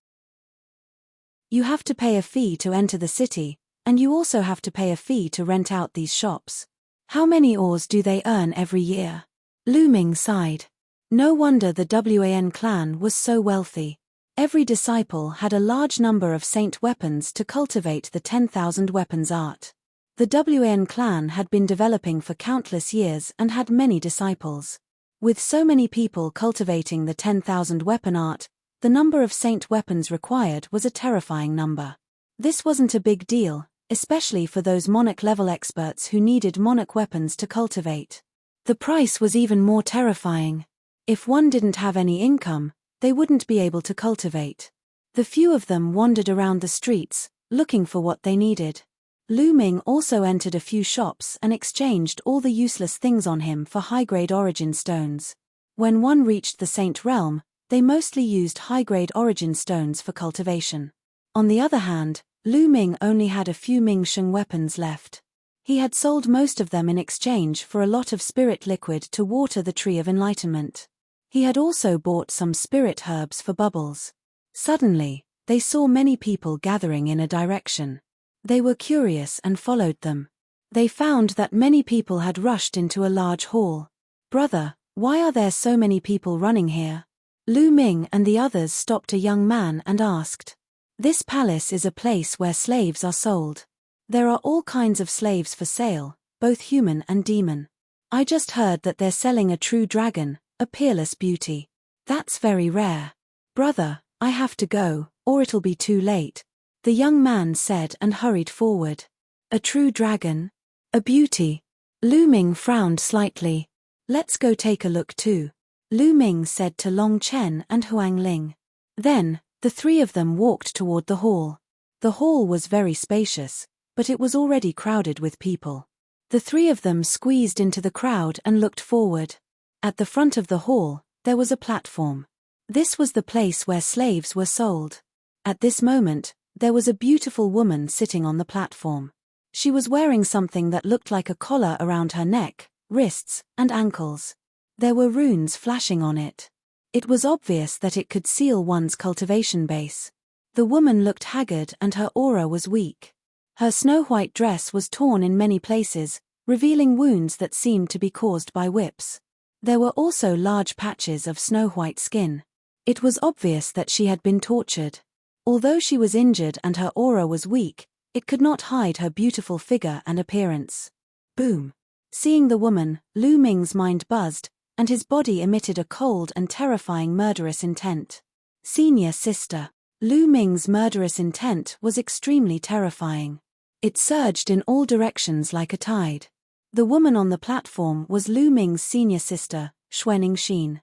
You have to pay a fee to enter the city, and you also have to pay a fee to rent out these shops. How many ores do they earn every year? Lu Ming sighed. No wonder the Wan clan was so wealthy. Every disciple had a large number of saint weapons to cultivate the 10,000 weapons art. The Wan clan had been developing for countless years and had many disciples. With so many people cultivating the 10,000 weapon art, the number of saint weapons required was a terrifying number. This wasn't a big deal, especially for those monarch-level experts who needed monarch weapons to cultivate. The price was even more terrifying. If one didn't have any income, they wouldn't be able to cultivate. The few of them wandered around the streets, looking for what they needed. Lu Ming also entered a few shops and exchanged all the useless things on him for high-grade origin stones. When one reached the Saint Realm, they mostly used high-grade origin stones for cultivation. On the other hand, Lu Ming only had a few Mingsheng weapons left. He had sold most of them in exchange for a lot of spirit liquid to water the Tree of Enlightenment. He had also bought some spirit herbs for bubbles. Suddenly, they saw many people gathering in a direction. They were curious and followed them. They found that many people had rushed into a large hall. "Brother, why are there so many people running here?" Lu Ming and the others stopped a young man and asked. "This palace is a place where slaves are sold. There are all kinds of slaves for sale, both human and demon. I just heard that they're selling a true dragon, a peerless beauty. That's very rare. Brother, I have to go, or it'll be too late," the young man said and hurried forward. "A true dragon? A beauty?" Lu Ming frowned slightly. "Let's go take a look too," Lu Ming said to Long Chen and Huang Ling. Then, the three of them walked toward the hall. The hall was very spacious, but it was already crowded with people. The three of them squeezed into the crowd and looked forward. At the front of the hall, there was a platform. This was the place where slaves were sold. At this moment, there was a beautiful woman sitting on the platform. She was wearing something that looked like a collar around her neck, wrists, and ankles. There were runes flashing on it. It was obvious that it could seal one's cultivation base. The woman looked haggard and her aura was weak. Her snow-white dress was torn in many places, revealing wounds that seemed to be caused by whips. There were also large patches of snow-white skin. It was obvious that she had been tortured. Although she was injured and her aura was weak, it could not hide her beautiful figure and appearance. Boom! Seeing the woman, Lu Ming's mind buzzed, and his body emitted a cold and terrifying murderous intent. "Senior sister." Lu Ming's murderous intent was extremely terrifying. It surged in all directions like a tide. The woman on the platform was Lu Ming's senior sister, Xuanxin.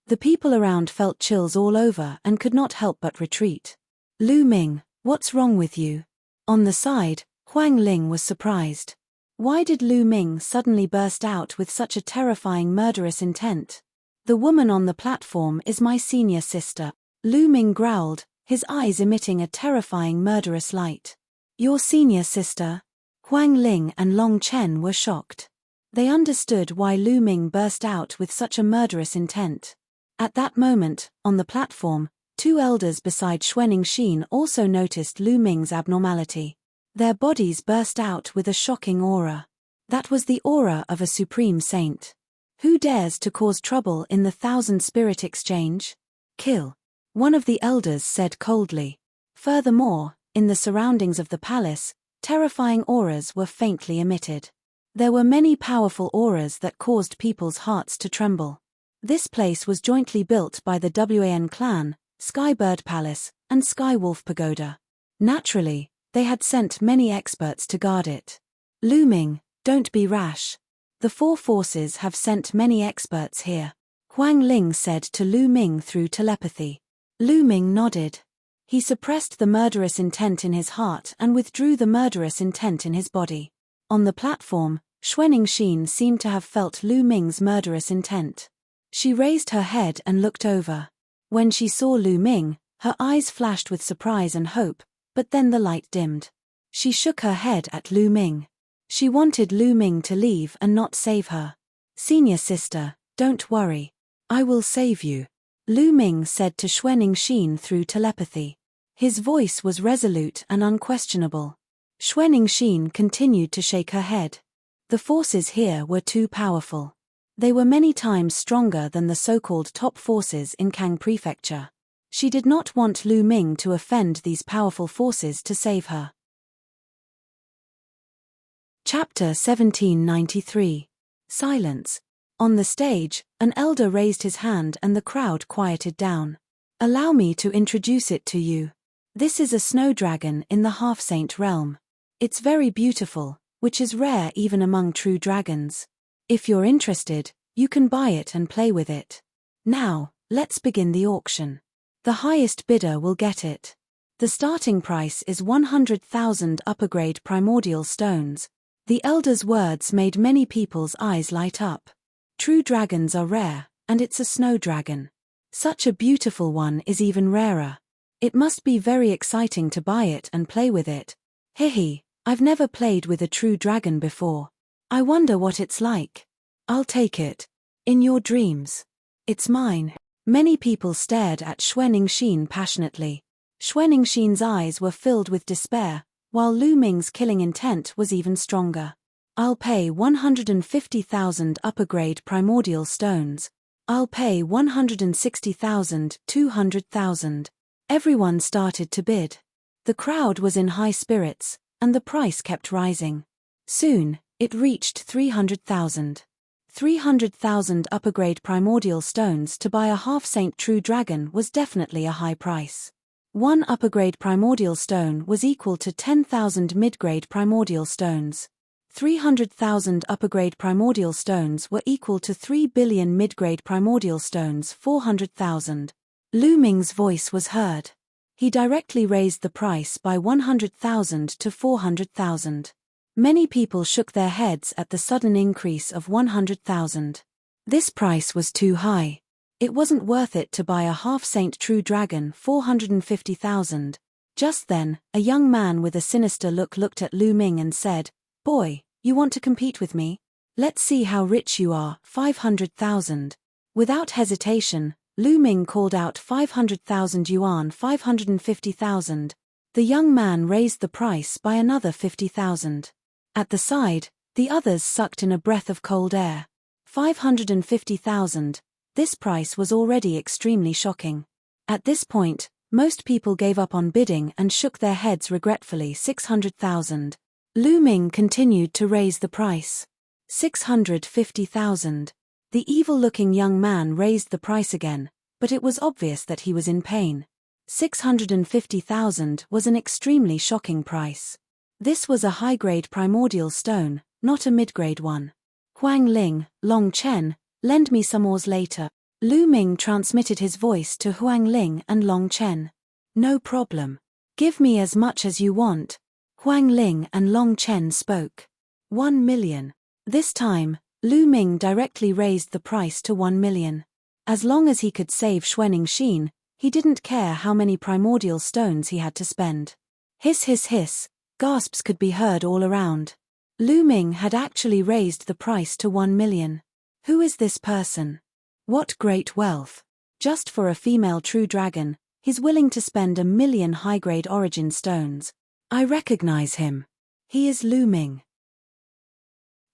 The people around felt chills all over and could not help but retreat. Lu Ming, what's wrong with you? On the side, Huang Ling was surprised. Why did Lu Ming suddenly burst out with such a terrifying murderous intent? The woman on the platform is my senior sister, Lu Ming growled, his eyes emitting a terrifying murderous light. Your senior sister? Huang Ling and Long Chen were shocked. They understood why Lu Ming burst out with such a murderous intent. At that moment, on the platform, two elders beside Xuanxin also noticed Lu Ming's abnormality. Their bodies burst out with a shocking aura. That was the aura of a supreme saint. Who dares to cause trouble in the Thousand Spirit Exchange? Kill. One of the elders said coldly. Furthermore, in the surroundings of the palace, terrifying auras were faintly emitted. There were many powerful auras that caused people's hearts to tremble. This place was jointly built by the Wan clan, Skybird Palace, and Skywolf Pagoda. Naturally, they had sent many experts to guard it. Lu Ming, don't be rash. The four forces have sent many experts here, Huang Ling said to Lu Ming through telepathy. Lu Ming nodded. He suppressed the murderous intent in his heart and withdrew the murderous intent in his body. On the platform, Xuanxin seemed to have felt Lu Ming's murderous intent. She raised her head and looked over. When she saw Lu Ming, her eyes flashed with surprise and hope, but then the light dimmed. She shook her head at Lu Ming. She wanted Lu Ming to leave and not save her. Senior sister, don't worry. I will save you, Lu Ming said to Xuanxin through telepathy. His voice was resolute and unquestionable. Xuanxin continued to shake her head. The forces here were too powerful. They were many times stronger than the so-called top forces in Kang Prefecture. She did not want Lu Ming to offend these powerful forces to save her. Chapter 1793. Silence. On the stage, an elder raised his hand and the crowd quieted down. Allow me to introduce it to you. This is a snow dragon in the half-saint realm. It's very beautiful, which is rare even among true dragons. If you're interested, you can buy it and play with it. Now, let's begin the auction. The highest bidder will get it. The starting price is 100,000 upper-grade primordial stones. The elder's words made many people's eyes light up. True dragons are rare, and it's a snow dragon. Such a beautiful one is even rarer. It must be very exciting to buy it and play with it. Hehe, I've never played with a true dragon before. I wonder what it's like. I'll take it. In your dreams. It's mine. Many people stared at Xuanxin passionately. Xuanxin's eyes were filled with despair, while Lu Ming's killing intent was even stronger. I'll pay 150,000 upper-grade primordial stones. I'll pay 160,000, 200,000. Everyone started to bid. The crowd was in high spirits, and the price kept rising. Soon, it reached 300,000. 300,000 upper-grade primordial stones to buy a half-saint true dragon was definitely a high price. One upper-grade primordial stone was equal to 10,000 mid-grade primordial stones. 300,000 upper-grade primordial stones were equal to 3 billion mid-grade primordial stones, 400,000. Lu Ming's voice was heard. He directly raised the price by 100,000 to 400,000. Many people shook their heads at the sudden increase of 100,000. This price was too high. It wasn't worth it to buy a half-saint true dragon 450,000. Just then, a young man with a sinister look looked at Lu Ming and said, "Boy, you want to compete with me? Let's see how rich you are, 500,000. Without hesitation, Lu Ming called out 500,000 yuan, 550,000. The young man raised the price by another 50,000. At the side, the others sucked in a breath of cold air. 550,000. This price was already extremely shocking. At this point, most people gave up on bidding and shook their heads regretfully. 600,000. Lu Ming continued to raise the price. 650,000. The evil-looking young man raised the price again, but it was obvious that he was in pain. 650,000 was an extremely shocking price. This was a high-grade primordial stone, not a mid-grade one. Huang Ling, Long Chen, lend me some ores later. Lu Ming transmitted his voice to Huang Ling and Long Chen. No problem. Give me as much as you want. Huang Ling and Long Chen spoke. 1 million. This time, Lu Ming directly raised the price to 1 million. As long as he could save Xuening Xin, he didn't care how many primordial stones he had to spend. Hiss hiss hiss, gasps could be heard all around. Lu Ming had actually raised the price to 1 million. Who is this person? What great wealth. Just for a female true dragon, he's willing to spend 1 million high-grade origin stones. I recognize him. He is Lu Ming.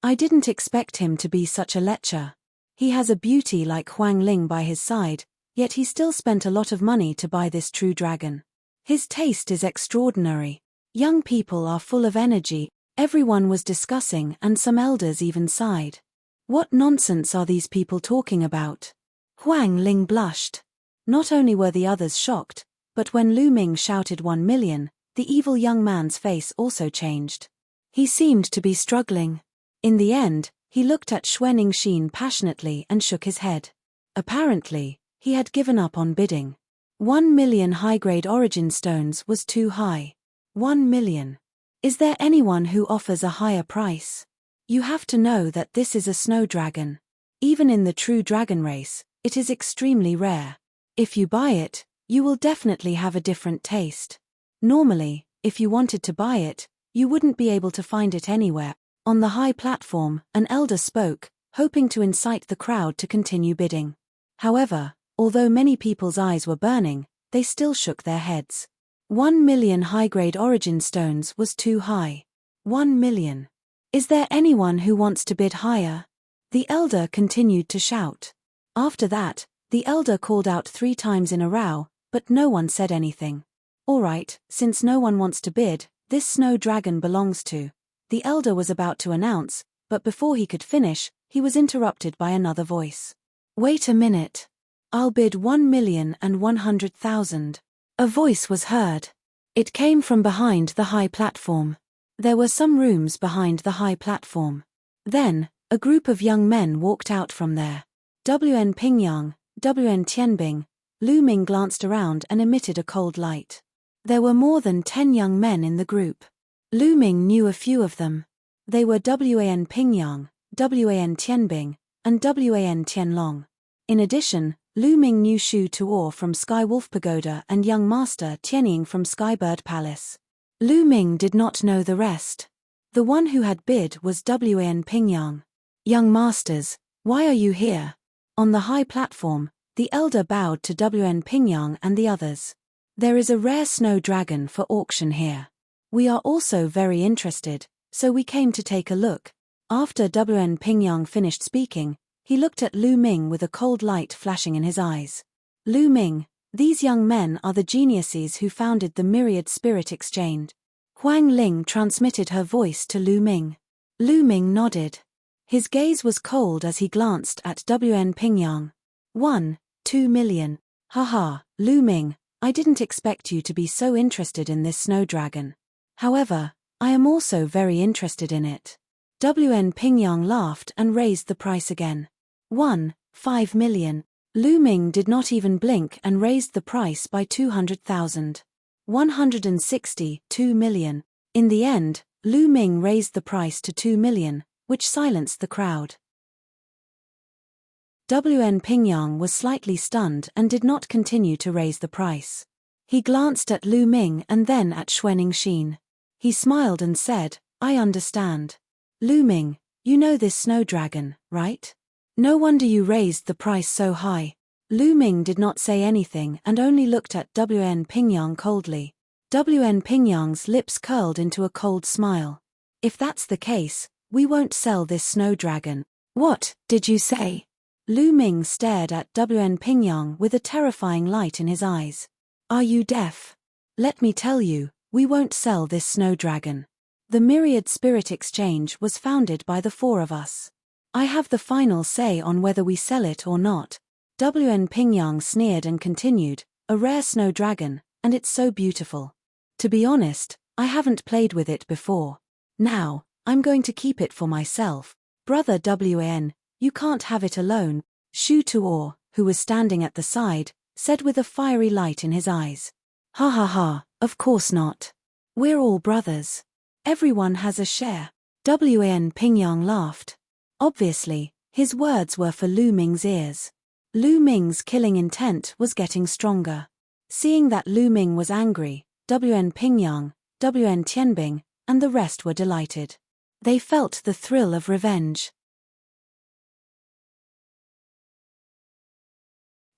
I didn't expect him to be such a lecher. He has a beauty like Huang Ling by his side, yet he still spent a lot of money to buy this true dragon. His taste is extraordinary. Young people are full of energy, everyone was discussing and some elders even sighed. What nonsense are these people talking about? Huang Ling blushed. Not only were the others shocked, but when Lu Ming shouted 1 million, the evil young man's face also changed. He seemed to be struggling. In the end, he looked at Xuening Xin passionately and shook his head. Apparently, he had given up on bidding. 1 million high-grade origin stones was too high. 1 million. Is there anyone who offers a higher price? You have to know that this is a snow dragon. Even in the true dragon race, it is extremely rare. If you buy it, you will definitely have a different taste. Normally, if you wanted to buy it, you wouldn't be able to find it anywhere. On the high platform, an elder spoke, hoping to incite the crowd to continue bidding. However, although many people's eyes were burning, they still shook their heads. 1 million high-grade origin stones was too high. 1 million. Is there anyone who wants to bid higher? The elder continued to shout. After that, the elder called out 3 times in a row, but no one said anything. All right, since no one wants to bid, this snow dragon belongs to. The elder was about to announce, but before he could finish, he was interrupted by another voice. Wait a minute. I'll bid 1,100,000. A voice was heard. It came from behind the high platform. There were some rooms behind the high platform. Then, a group of young men walked out from there. WN Pingyang, WN Tianbing, Lu Ming glanced around and emitted a cold light. There were more than 10 young men in the group. Lu Ming knew a few of them. They were WAN Pingyang, WAN Tianbing, and WAN Tianlong. In addition, Lu Ming knew Shu Tuor from Sky Wolf Pagoda and young master Tianying from Skybird Palace. Lu Ming did not know the rest. The one who had bid was WAN Pingyang. Young masters, why are you here? On the high platform, the elder bowed to WN Pingyang and the others. There is a rare snow dragon for auction here. We are also very interested, so we came to take a look. After WN Pingyang finished speaking, he looked at Lu Ming with a cold light flashing in his eyes. Lu Ming, these young men are the geniuses who founded the Myriad Spirit Exchange. Huang Ling transmitted her voice to Lu Ming. Lu Ming nodded. His gaze was cold as he glanced at WN Pingyang. 2 million. Haha, Lu Ming, I didn't expect you to be so interested in this snow dragon. However, I am also very interested in it. WN Pingyang laughed and raised the price again. 5 million. Lu Ming did not even blink and raised the price by 200,000. 162 million. In the end, Lu Ming raised the price to 2 million, which silenced the crowd. WN Pingyang was slightly stunned and did not continue to raise the price. He glanced at Lu Ming and then at Xuening Xin. He smiled and said, I understand. Lu Ming, you know this snow dragon, right? No wonder you raised the price so high. Lu Ming did not say anything and only looked at WN Pingyang coldly. WN Pingyang's lips curled into a cold smile. If that's the case, we won't sell this snow dragon. What did you say? Lu Ming stared at WN Pingyang with a terrifying light in his eyes. Are you deaf? Let me tell you, we won't sell this snow dragon. The Myriad Spirit Exchange was founded by the 4 of us. I have the final say on whether we sell it or not. WN Pingyang sneered and continued, a rare snow dragon, and it's so beautiful. To be honest, I haven't played with it before. Now, I'm going to keep it for myself. Brother Wan, you can't have it alone, Shu Tuor, who was standing at the side, said with a fiery light in his eyes. Ha ha ha, of course not. We're all brothers. Everyone has a share. Wan Pingyang laughed. Obviously, his words were for Lu Ming's ears. Lu Ming's killing intent was getting stronger. Seeing that Lu Ming was angry, Wan Pingyang, Wan Tianbing, and the rest were delighted. They felt the thrill of revenge.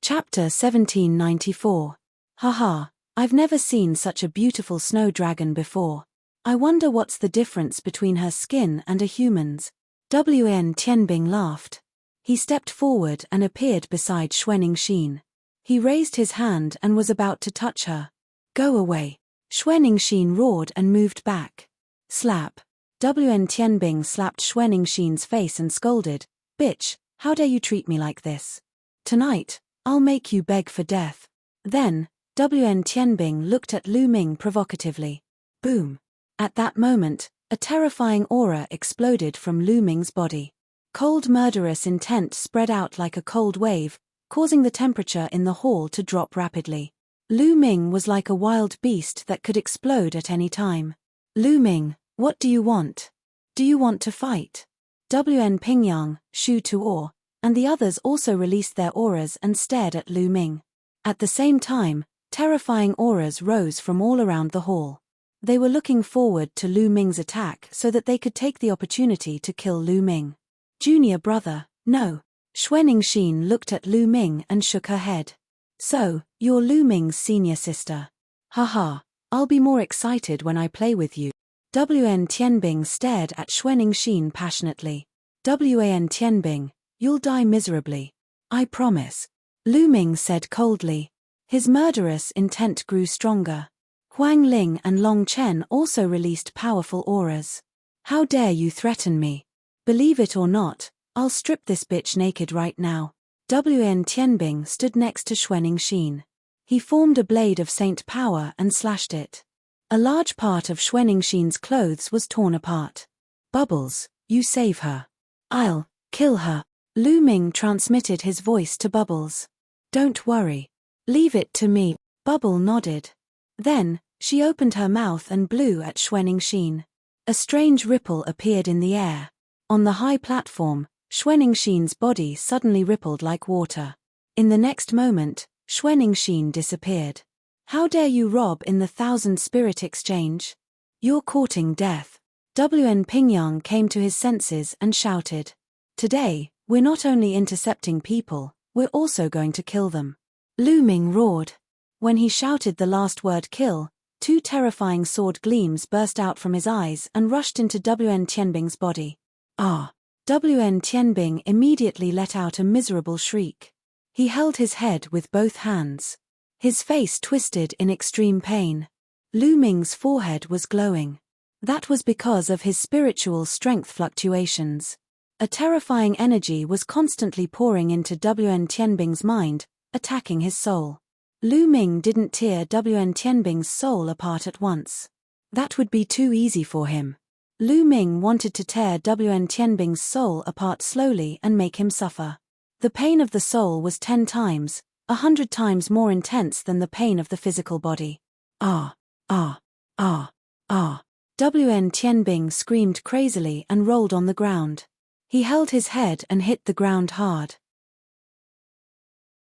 Chapter 1794. Haha, I've never seen such a beautiful snow dragon before. I wonder what's the difference between her skin and a human's. Wan Tianbing laughed. He stepped forward and appeared beside Xuaningxin. He raised his hand and was about to touch her. Go away. Xuaningxin roared and moved back. Slap. Wan Tianbing slapped Xuaningxin's face and scolded, Bitch, how dare you treat me like this? Tonight, I'll make you beg for death. Then, Wan Tianbing looked at Lu Ming provocatively. Boom. At that moment, a terrifying aura exploded from Lu Ming's body. Cold murderous intent spread out like a cold wave, causing the temperature in the hall to drop rapidly. Lu Ming was like a wild beast that could explode at any time. Lu Ming, what do you want? Do you want to fight? Wan Pingyang, Shu Tuor, and the others also released their auras and stared at Lu Ming. At the same time, terrifying auras rose from all around the hall. They were looking forward to Lu Ming's attack so that they could take the opportunity to kill Lu Ming. Junior brother, no. Xuaningxin looked at Lu Ming and shook her head. So, you're Lu Ming's senior sister. Haha, I'll be more excited when I play with you. Wan Tianbing stared at Xuaningxin passionately. Wan Tianbing, you'll die miserably. I promise. Lu Ming said coldly. His murderous intent grew stronger. Huang Ling and Long Chen also released powerful auras. How dare you threaten me? Believe it or not, I'll strip this bitch naked right now. Wan Tianbing stood next to Xuaningxin. He formed a blade of saint power and slashed it. A large part of Xuaningxin's clothes was torn apart. Bubbles, you save her. I'll kill her. Lu Ming transmitted his voice to Bubbles. Don't worry. Leave it to me. Bubble nodded. Then, she opened her mouth and blew at Xuaningxin. A strange ripple appeared in the air. On the high platform, Xuaningxin's body suddenly rippled like water. In the next moment, Xuaningxin disappeared. How dare you rob in the 1,000 spirit exchange? You're courting death. Wan Pingyang came to his senses and shouted. Today, we're not only intercepting people, we're also going to kill them. Lu Ming roared. When he shouted the last word kill, 2 terrifying sword gleams burst out from his eyes and rushed into Wan Tianbing's body. Ah! Wan Tianbing immediately let out a miserable shriek. He held his head with both hands. His face twisted in extreme pain. Lu Ming's forehead was glowing. That was because of his spiritual strength fluctuations. A terrifying energy was constantly pouring into Wan Tianbing's mind, attacking his soul. Lu Ming didn't tear Wan Tianbing's soul apart at once. That would be too easy for him. Lu Ming wanted to tear Wan Tianbing's soul apart slowly and make him suffer. The pain of the soul was 10 times, 100 times more intense than the pain of the physical body. Ah! Ah! Ah! Ah! Wan Tianbing screamed crazily and rolled on the ground. He held his head and hit the ground hard.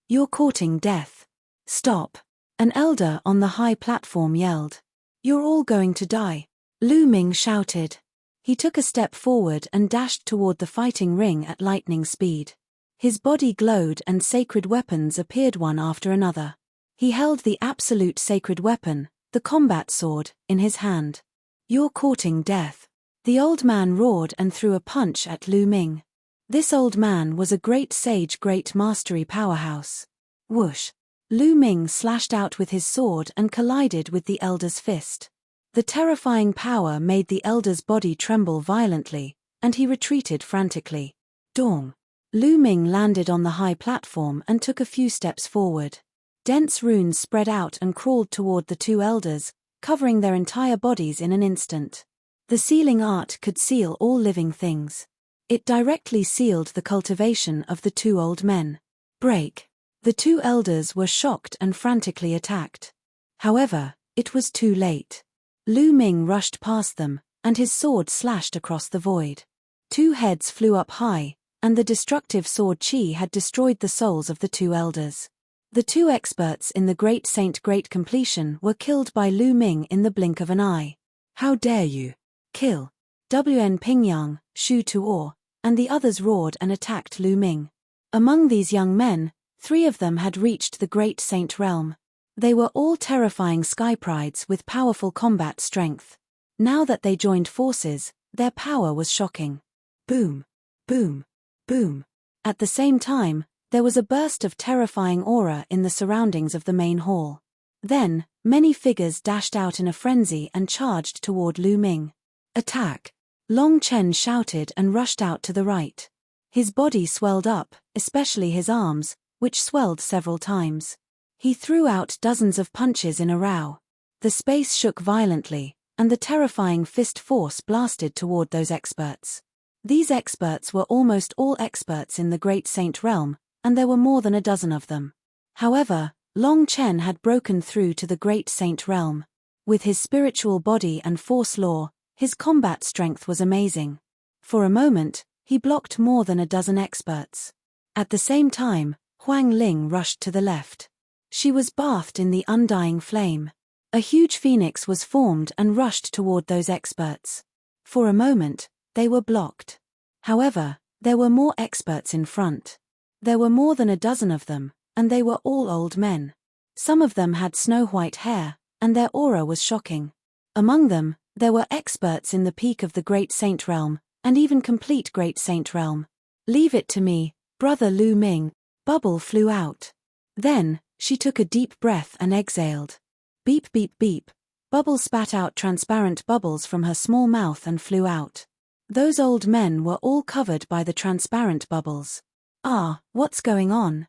You're courting death. Stop! An elder on the high platform yelled. You're all going to die. Lu Ming shouted. He took a step forward and dashed toward the fighting ring at lightning speed. His body glowed and sacred weapons appeared one after another. He held the absolute sacred weapon, the combat sword, in his hand. You're courting death. The old man roared and threw a punch at Lu Ming. This old man was a great sage, great mastery powerhouse. Whoosh! Lu Ming slashed out with his sword and collided with the elder's fist. The terrifying power made the elder's body tremble violently, and he retreated frantically. Dong! Lu Ming landed on the high platform and took a few steps forward. Dense runes spread out and crawled toward the two elders, covering their entire bodies in an instant. The sealing art could seal all living things. It directly sealed the cultivation of the two old men. Break. The two elders were shocked and frantically attacked. However, it was too late. Lu Ming rushed past them, and his sword slashed across the void. Two heads flew up high, and the destructive sword chi had destroyed the souls of the two elders. The two experts in the Great Saint Great Completion were killed by Lu Ming in the blink of an eye. How dare you! Kill! Wn Pingyang, Shu Tuo, and the others roared and attacked Lu Ming. Among these young men, 3 of them had reached the Great Saint realm. They were all terrifying sky prides with powerful combat strength. Now that they joined forces, their power was shocking. Boom! Boom! Boom! At the same time, there was a burst of terrifying aura in the surroundings of the main hall. Then, many figures dashed out in a frenzy and charged toward Lu Ming. Attack! Long Chen shouted and rushed out to the right. His body swelled up, especially his arms, which swelled several times. He threw out dozens of punches in a row. The space shook violently, and the terrifying fist force blasted toward those experts. These experts were almost all experts in the Great Saint realm, and there were more than a dozen of them. However, Long Chen had broken through to the Great Saint realm. With his spiritual body and force law, his combat strength was amazing. For a moment, he blocked more than a dozen experts. At the same time, Huang Ling rushed to the left. She was bathed in the undying flame. A huge phoenix was formed and rushed toward those experts. For a moment, they were blocked. However, there were more experts in front. There were more than a dozen of them, and they were all old men. Some of them had snow-white hair, and their aura was shocking. Among them, there were experts in the peak of the Great Saint realm, and even complete Great Saint realm. Leave it to me, brother Lu Ming. Bubble flew out. Then, she took a deep breath and exhaled. Beep beep beep. Bubble spat out transparent bubbles from her small mouth and flew out. Those old men were all covered by the transparent bubbles. Ah, what's going on?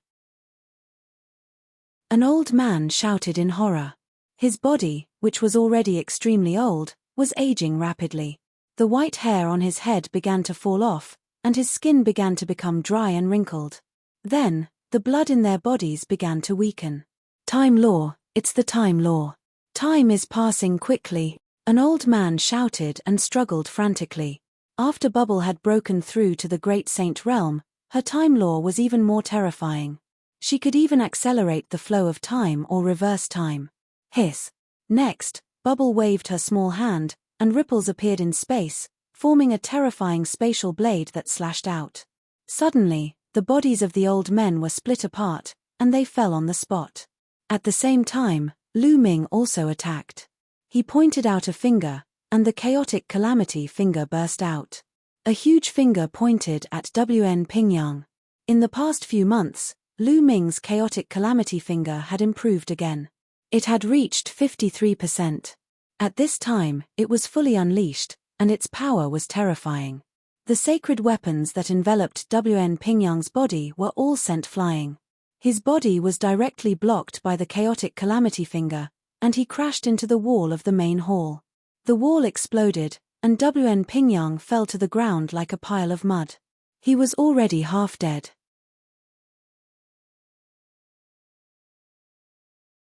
An old man shouted in horror. His body, which was already extremely old, was aging rapidly. The white hair on his head began to fall off, and his skin began to become dry and wrinkled. Then, the blood in their bodies began to weaken. Time law, it's the time law. Time is passing quickly, an old man shouted and struggled frantically. After Bubble had broken through to the Great Saint realm, her time law was even more terrifying. She could even accelerate the flow of time or reverse time. Hiss. Next, Bubble waved her small hand, and ripples appeared in space, forming a terrifying spatial blade that slashed out. Suddenly, the bodies of the old men were split apart, and they fell on the spot. At the same time, Lu Ming also attacked. He pointed out a finger, and the chaotic calamity finger burst out. A huge finger pointed at Wn Pingyang. In the past few months, Lu Ming's chaotic calamity finger had improved again. It had reached 53%. At this time, it was fully unleashed, and its power was terrifying. The sacred weapons that enveloped Wn Pingyang's body were all sent flying. His body was directly blocked by the chaotic calamity finger, and he crashed into the wall of the main hall. The wall exploded, and Wn Pingyang fell to the ground like a pile of mud. He was already half dead.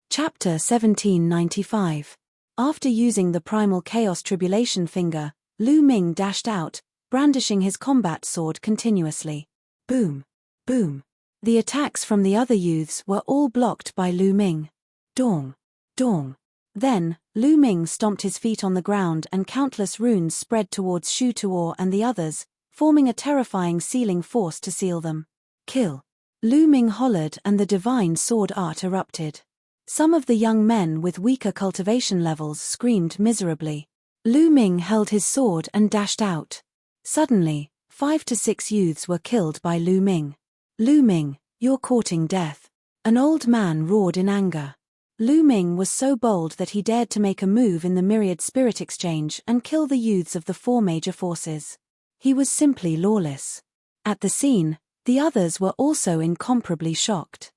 Chapter 1795. After using the primal chaos tribulation finger, Lu Ming dashed out, brandishing his combat sword continuously. Boom! Boom! The attacks from the other youths were all blocked by Lu Ming. Dong! Dong! Then, Lu Ming stomped his feet on the ground and countless runes spread towards Shu Tuo and the others, forming a terrifying sealing force to seal them. Kill! Lu Ming hollered and the divine sword art erupted. Some of the young men with weaker cultivation levels screamed miserably. Lu Ming held his sword and dashed out. Suddenly, 5 to 6 youths were killed by Lu Ming. Lu Ming, you're courting death. An old man roared in anger. Lu Ming was so bold that he dared to make a move in the myriad spirit exchange and kill the youths of the 4 major forces. He was simply lawless. At the scene, the others were also incomparably shocked.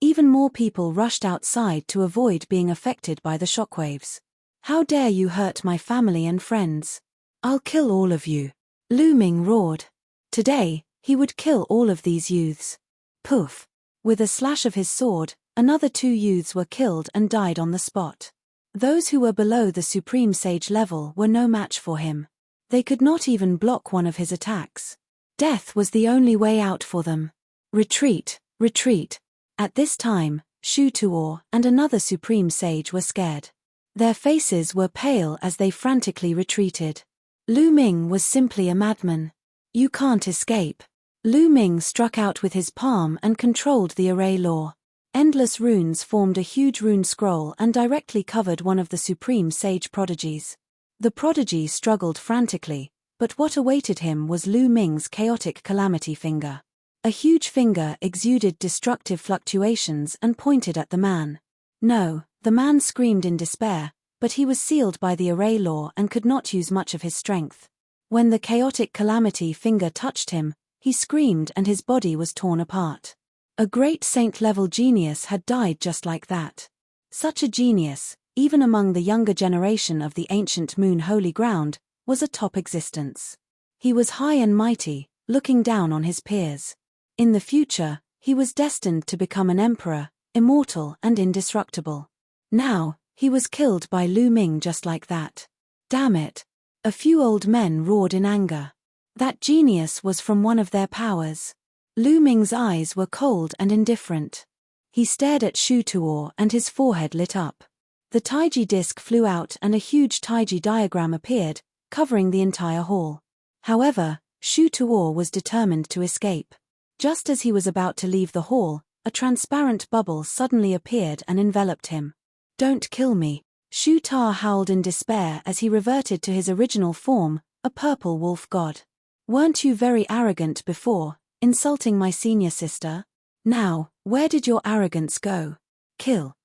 Even more people rushed outside to avoid being affected by the shockwaves. "How dare you hurt my family and friends? I'll kill all of you," Lu Ming roared. Today, he would kill all of these youths. Poof! With a slash of his sword, another 2 youths were killed and died on the spot. Those who were below the Supreme Sage level were no match for him. They could not even block one of his attacks. Death was the only way out for them. Retreat, retreat. At this time, Shu Tuo and another Supreme Sage were scared. Their faces were pale as they frantically retreated. Lu Ming was simply a madman. "You can't escape." Lu Ming struck out with his palm and controlled the array law. Endless runes formed a huge rune scroll and directly covered one of the Supreme Sage prodigies. The prodigy struggled frantically, but what awaited him was Lu Ming's chaotic calamity finger. A huge finger exuded destructive fluctuations and pointed at the man. No, the man screamed in despair, but he was sealed by the array law and could not use much of his strength. When the chaotic calamity finger touched him, he screamed and his body was torn apart. A great saint-level genius had died just like that. Such a genius, even among the younger generation of the ancient Moon Holy Ground, was a top existence. He was high and mighty, looking down on his peers. In the future, he was destined to become an emperor, immortal and indestructible. Now, he was killed by Lu Ming just like that. Damn it! A few old men roared in anger. That genius was from one of their powers. Lu Ming's eyes were cold and indifferent. He stared at Shu Tuo and his forehead lit up. The Taiji disc flew out and a huge Taiji diagram appeared, covering the entire hall. However, Shu Tuo was determined to escape. Just as he was about to leave the hall, a transparent bubble suddenly appeared and enveloped him. "Don't kill me," Shu Ta howled in despair as he reverted to his original form, a purple wolf god. "Weren't you very arrogant before, insulting my senior sister? Now, where did your arrogance go? Kill."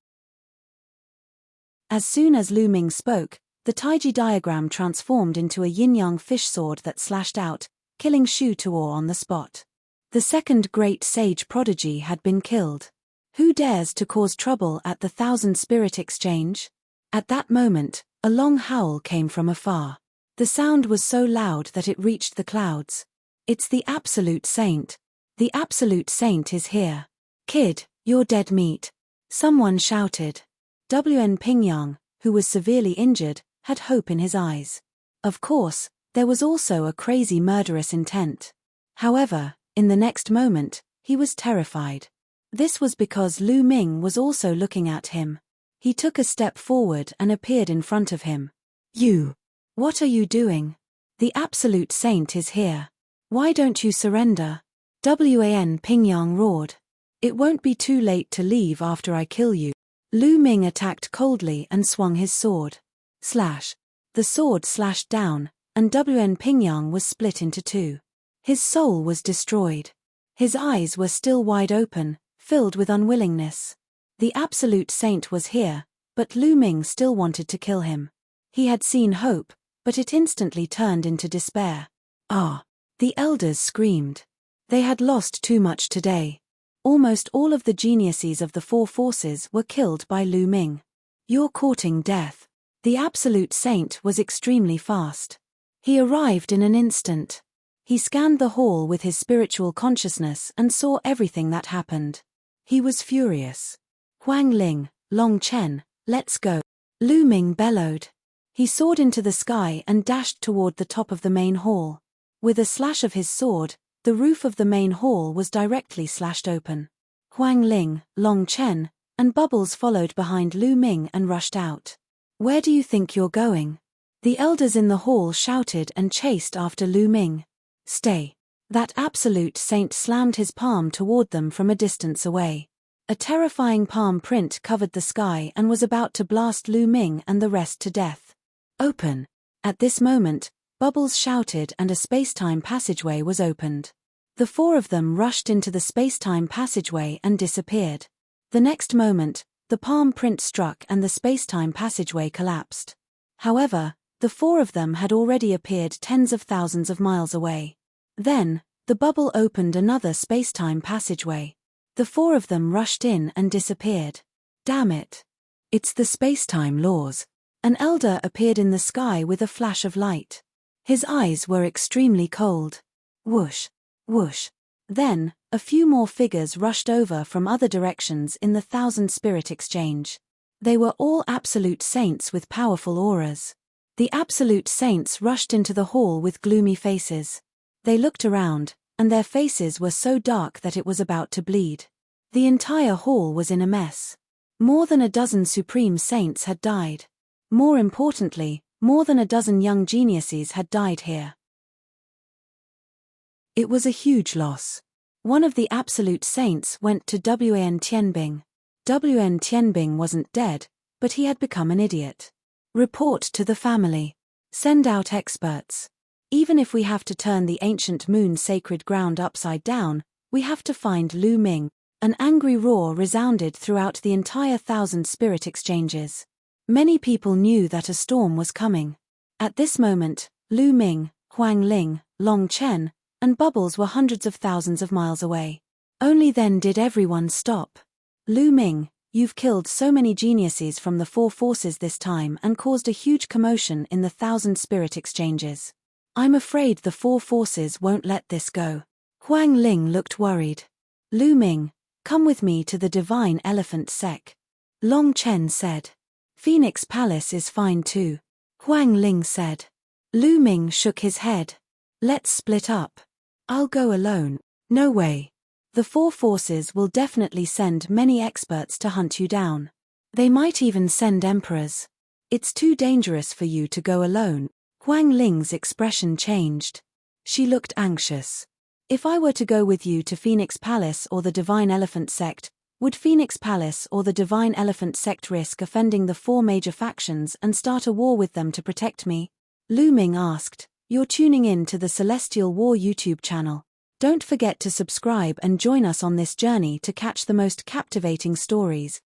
As soon as Lu Ming spoke, the Taiji diagram transformed into a yin-yang fish sword that slashed out, killing Shu Tuo on the spot. The second great sage prodigy had been killed. Who dares to cause trouble at the 1,000 Spirit Exchange? At that moment, a long howl came from afar. The sound was so loud that it reached the clouds. "It's the Absolute Saint. The Absolute Saint is here. Kid, you're dead meat," someone shouted. WN Pingyang, who was severely injured, had hope in his eyes. Of course, there was also a crazy murderous intent. However, in the next moment, he was terrified. This was because Lu Ming was also looking at him. He took a step forward and appeared in front of him. "You! What are you doing? The Absolute Saint is here. Why don't you surrender?" WAN Pingyang roared. "It won't be too late to leave after I kill you." Lu Ming attacked coldly and swung his sword. Slash. The sword slashed down, and WN Pingyang was split into 2. His soul was destroyed. His eyes were still wide open, filled with unwillingness. The Absolute Saint was here, but Lu Ming still wanted to kill him. He had seen hope, but it instantly turned into despair. "Ah!" The elders screamed. They had lost too much today. Almost all of the geniuses of the 4 forces were killed by Lu Ming. "You're courting death." The Absolute Saint was extremely fast. He arrived in an instant. He scanned the hall with his spiritual consciousness and saw everything that happened. He was furious. "Huang Ling, Long Chen, let's go," Lu Ming bellowed. He soared into the sky and dashed toward the top of the main hall. With a slash of his sword, the roof of the main hall was directly slashed open. Huang Ling, Long Chen, and Bubbles followed behind Lu Ming and rushed out. "Where do you think you're going?" The elders in the hall shouted and chased after Lu Ming. "Stay." That Absolute Saint slammed his palm toward them from a distance away. A terrifying palm print covered the sky and was about to blast Lu Ming and the rest to death. "Open." At this moment, Bubbles shouted and a space-time passageway was opened. The 4 of them rushed into the space-time passageway and disappeared. The next moment, the palm print struck and the space-time passageway collapsed. However, the 4 of them had already appeared tens of thousands of miles away. Then, the bubble opened another space-time passageway. The four of them rushed in and disappeared. Damn it. It's the space-time laws. An elder appeared in the sky with a flash of light. His eyes were extremely cold. Whoosh, whoosh. Then, a few more figures rushed over from other directions in the 1,000-spirit exchange. They were all absolute saints with powerful auras. The absolute saints rushed into the hall with gloomy faces. They looked around, and their faces were so dark that it was about to bleed. The entire hall was in a mess. More than a dozen supreme saints had died. More importantly, more than a dozen young geniuses had died here. It was a huge loss. One of the absolute saints went to Wan Tianbing. Wan Tianbing wasn't dead, but he had become an idiot. Report to the family. Send out experts. Even if we have to turn the ancient moon's sacred ground upside down, we have to find Lu Ming. An angry roar resounded throughout the entire 1,000-spirit exchanges. Many people knew that a storm was coming. At this moment, Lu Ming, Huang Ling, Long Chen, and Bubbles were hundreds of thousands of miles away. Only then did everyone stop. Lu Ming, you've killed so many geniuses from the four forces this time and caused a huge commotion in the 1,000-spirit exchanges. I'm afraid the four forces won't let this go. Huang Ling looked worried. Lu Ming, come with me to the Divine Elephant Sec. Long Chen said. Phoenix Palace is fine too. Huang Ling said. Lu Ming shook his head. Let's split up. I'll go alone. No way. The four forces will definitely send many experts to hunt you down. They might even send emperors. It's too dangerous for you to go alone. Huang Ling's expression changed. She looked anxious. If I were to go with you to Phoenix Palace or the Divine Elephant Sect, would Phoenix Palace or the Divine Elephant Sect risk offending the four major factions and start a war with them to protect me? Lu Ming asked. You're tuning in to the Celestial War YouTube channel. Don't forget to subscribe and join us on this journey to catch the most captivating stories.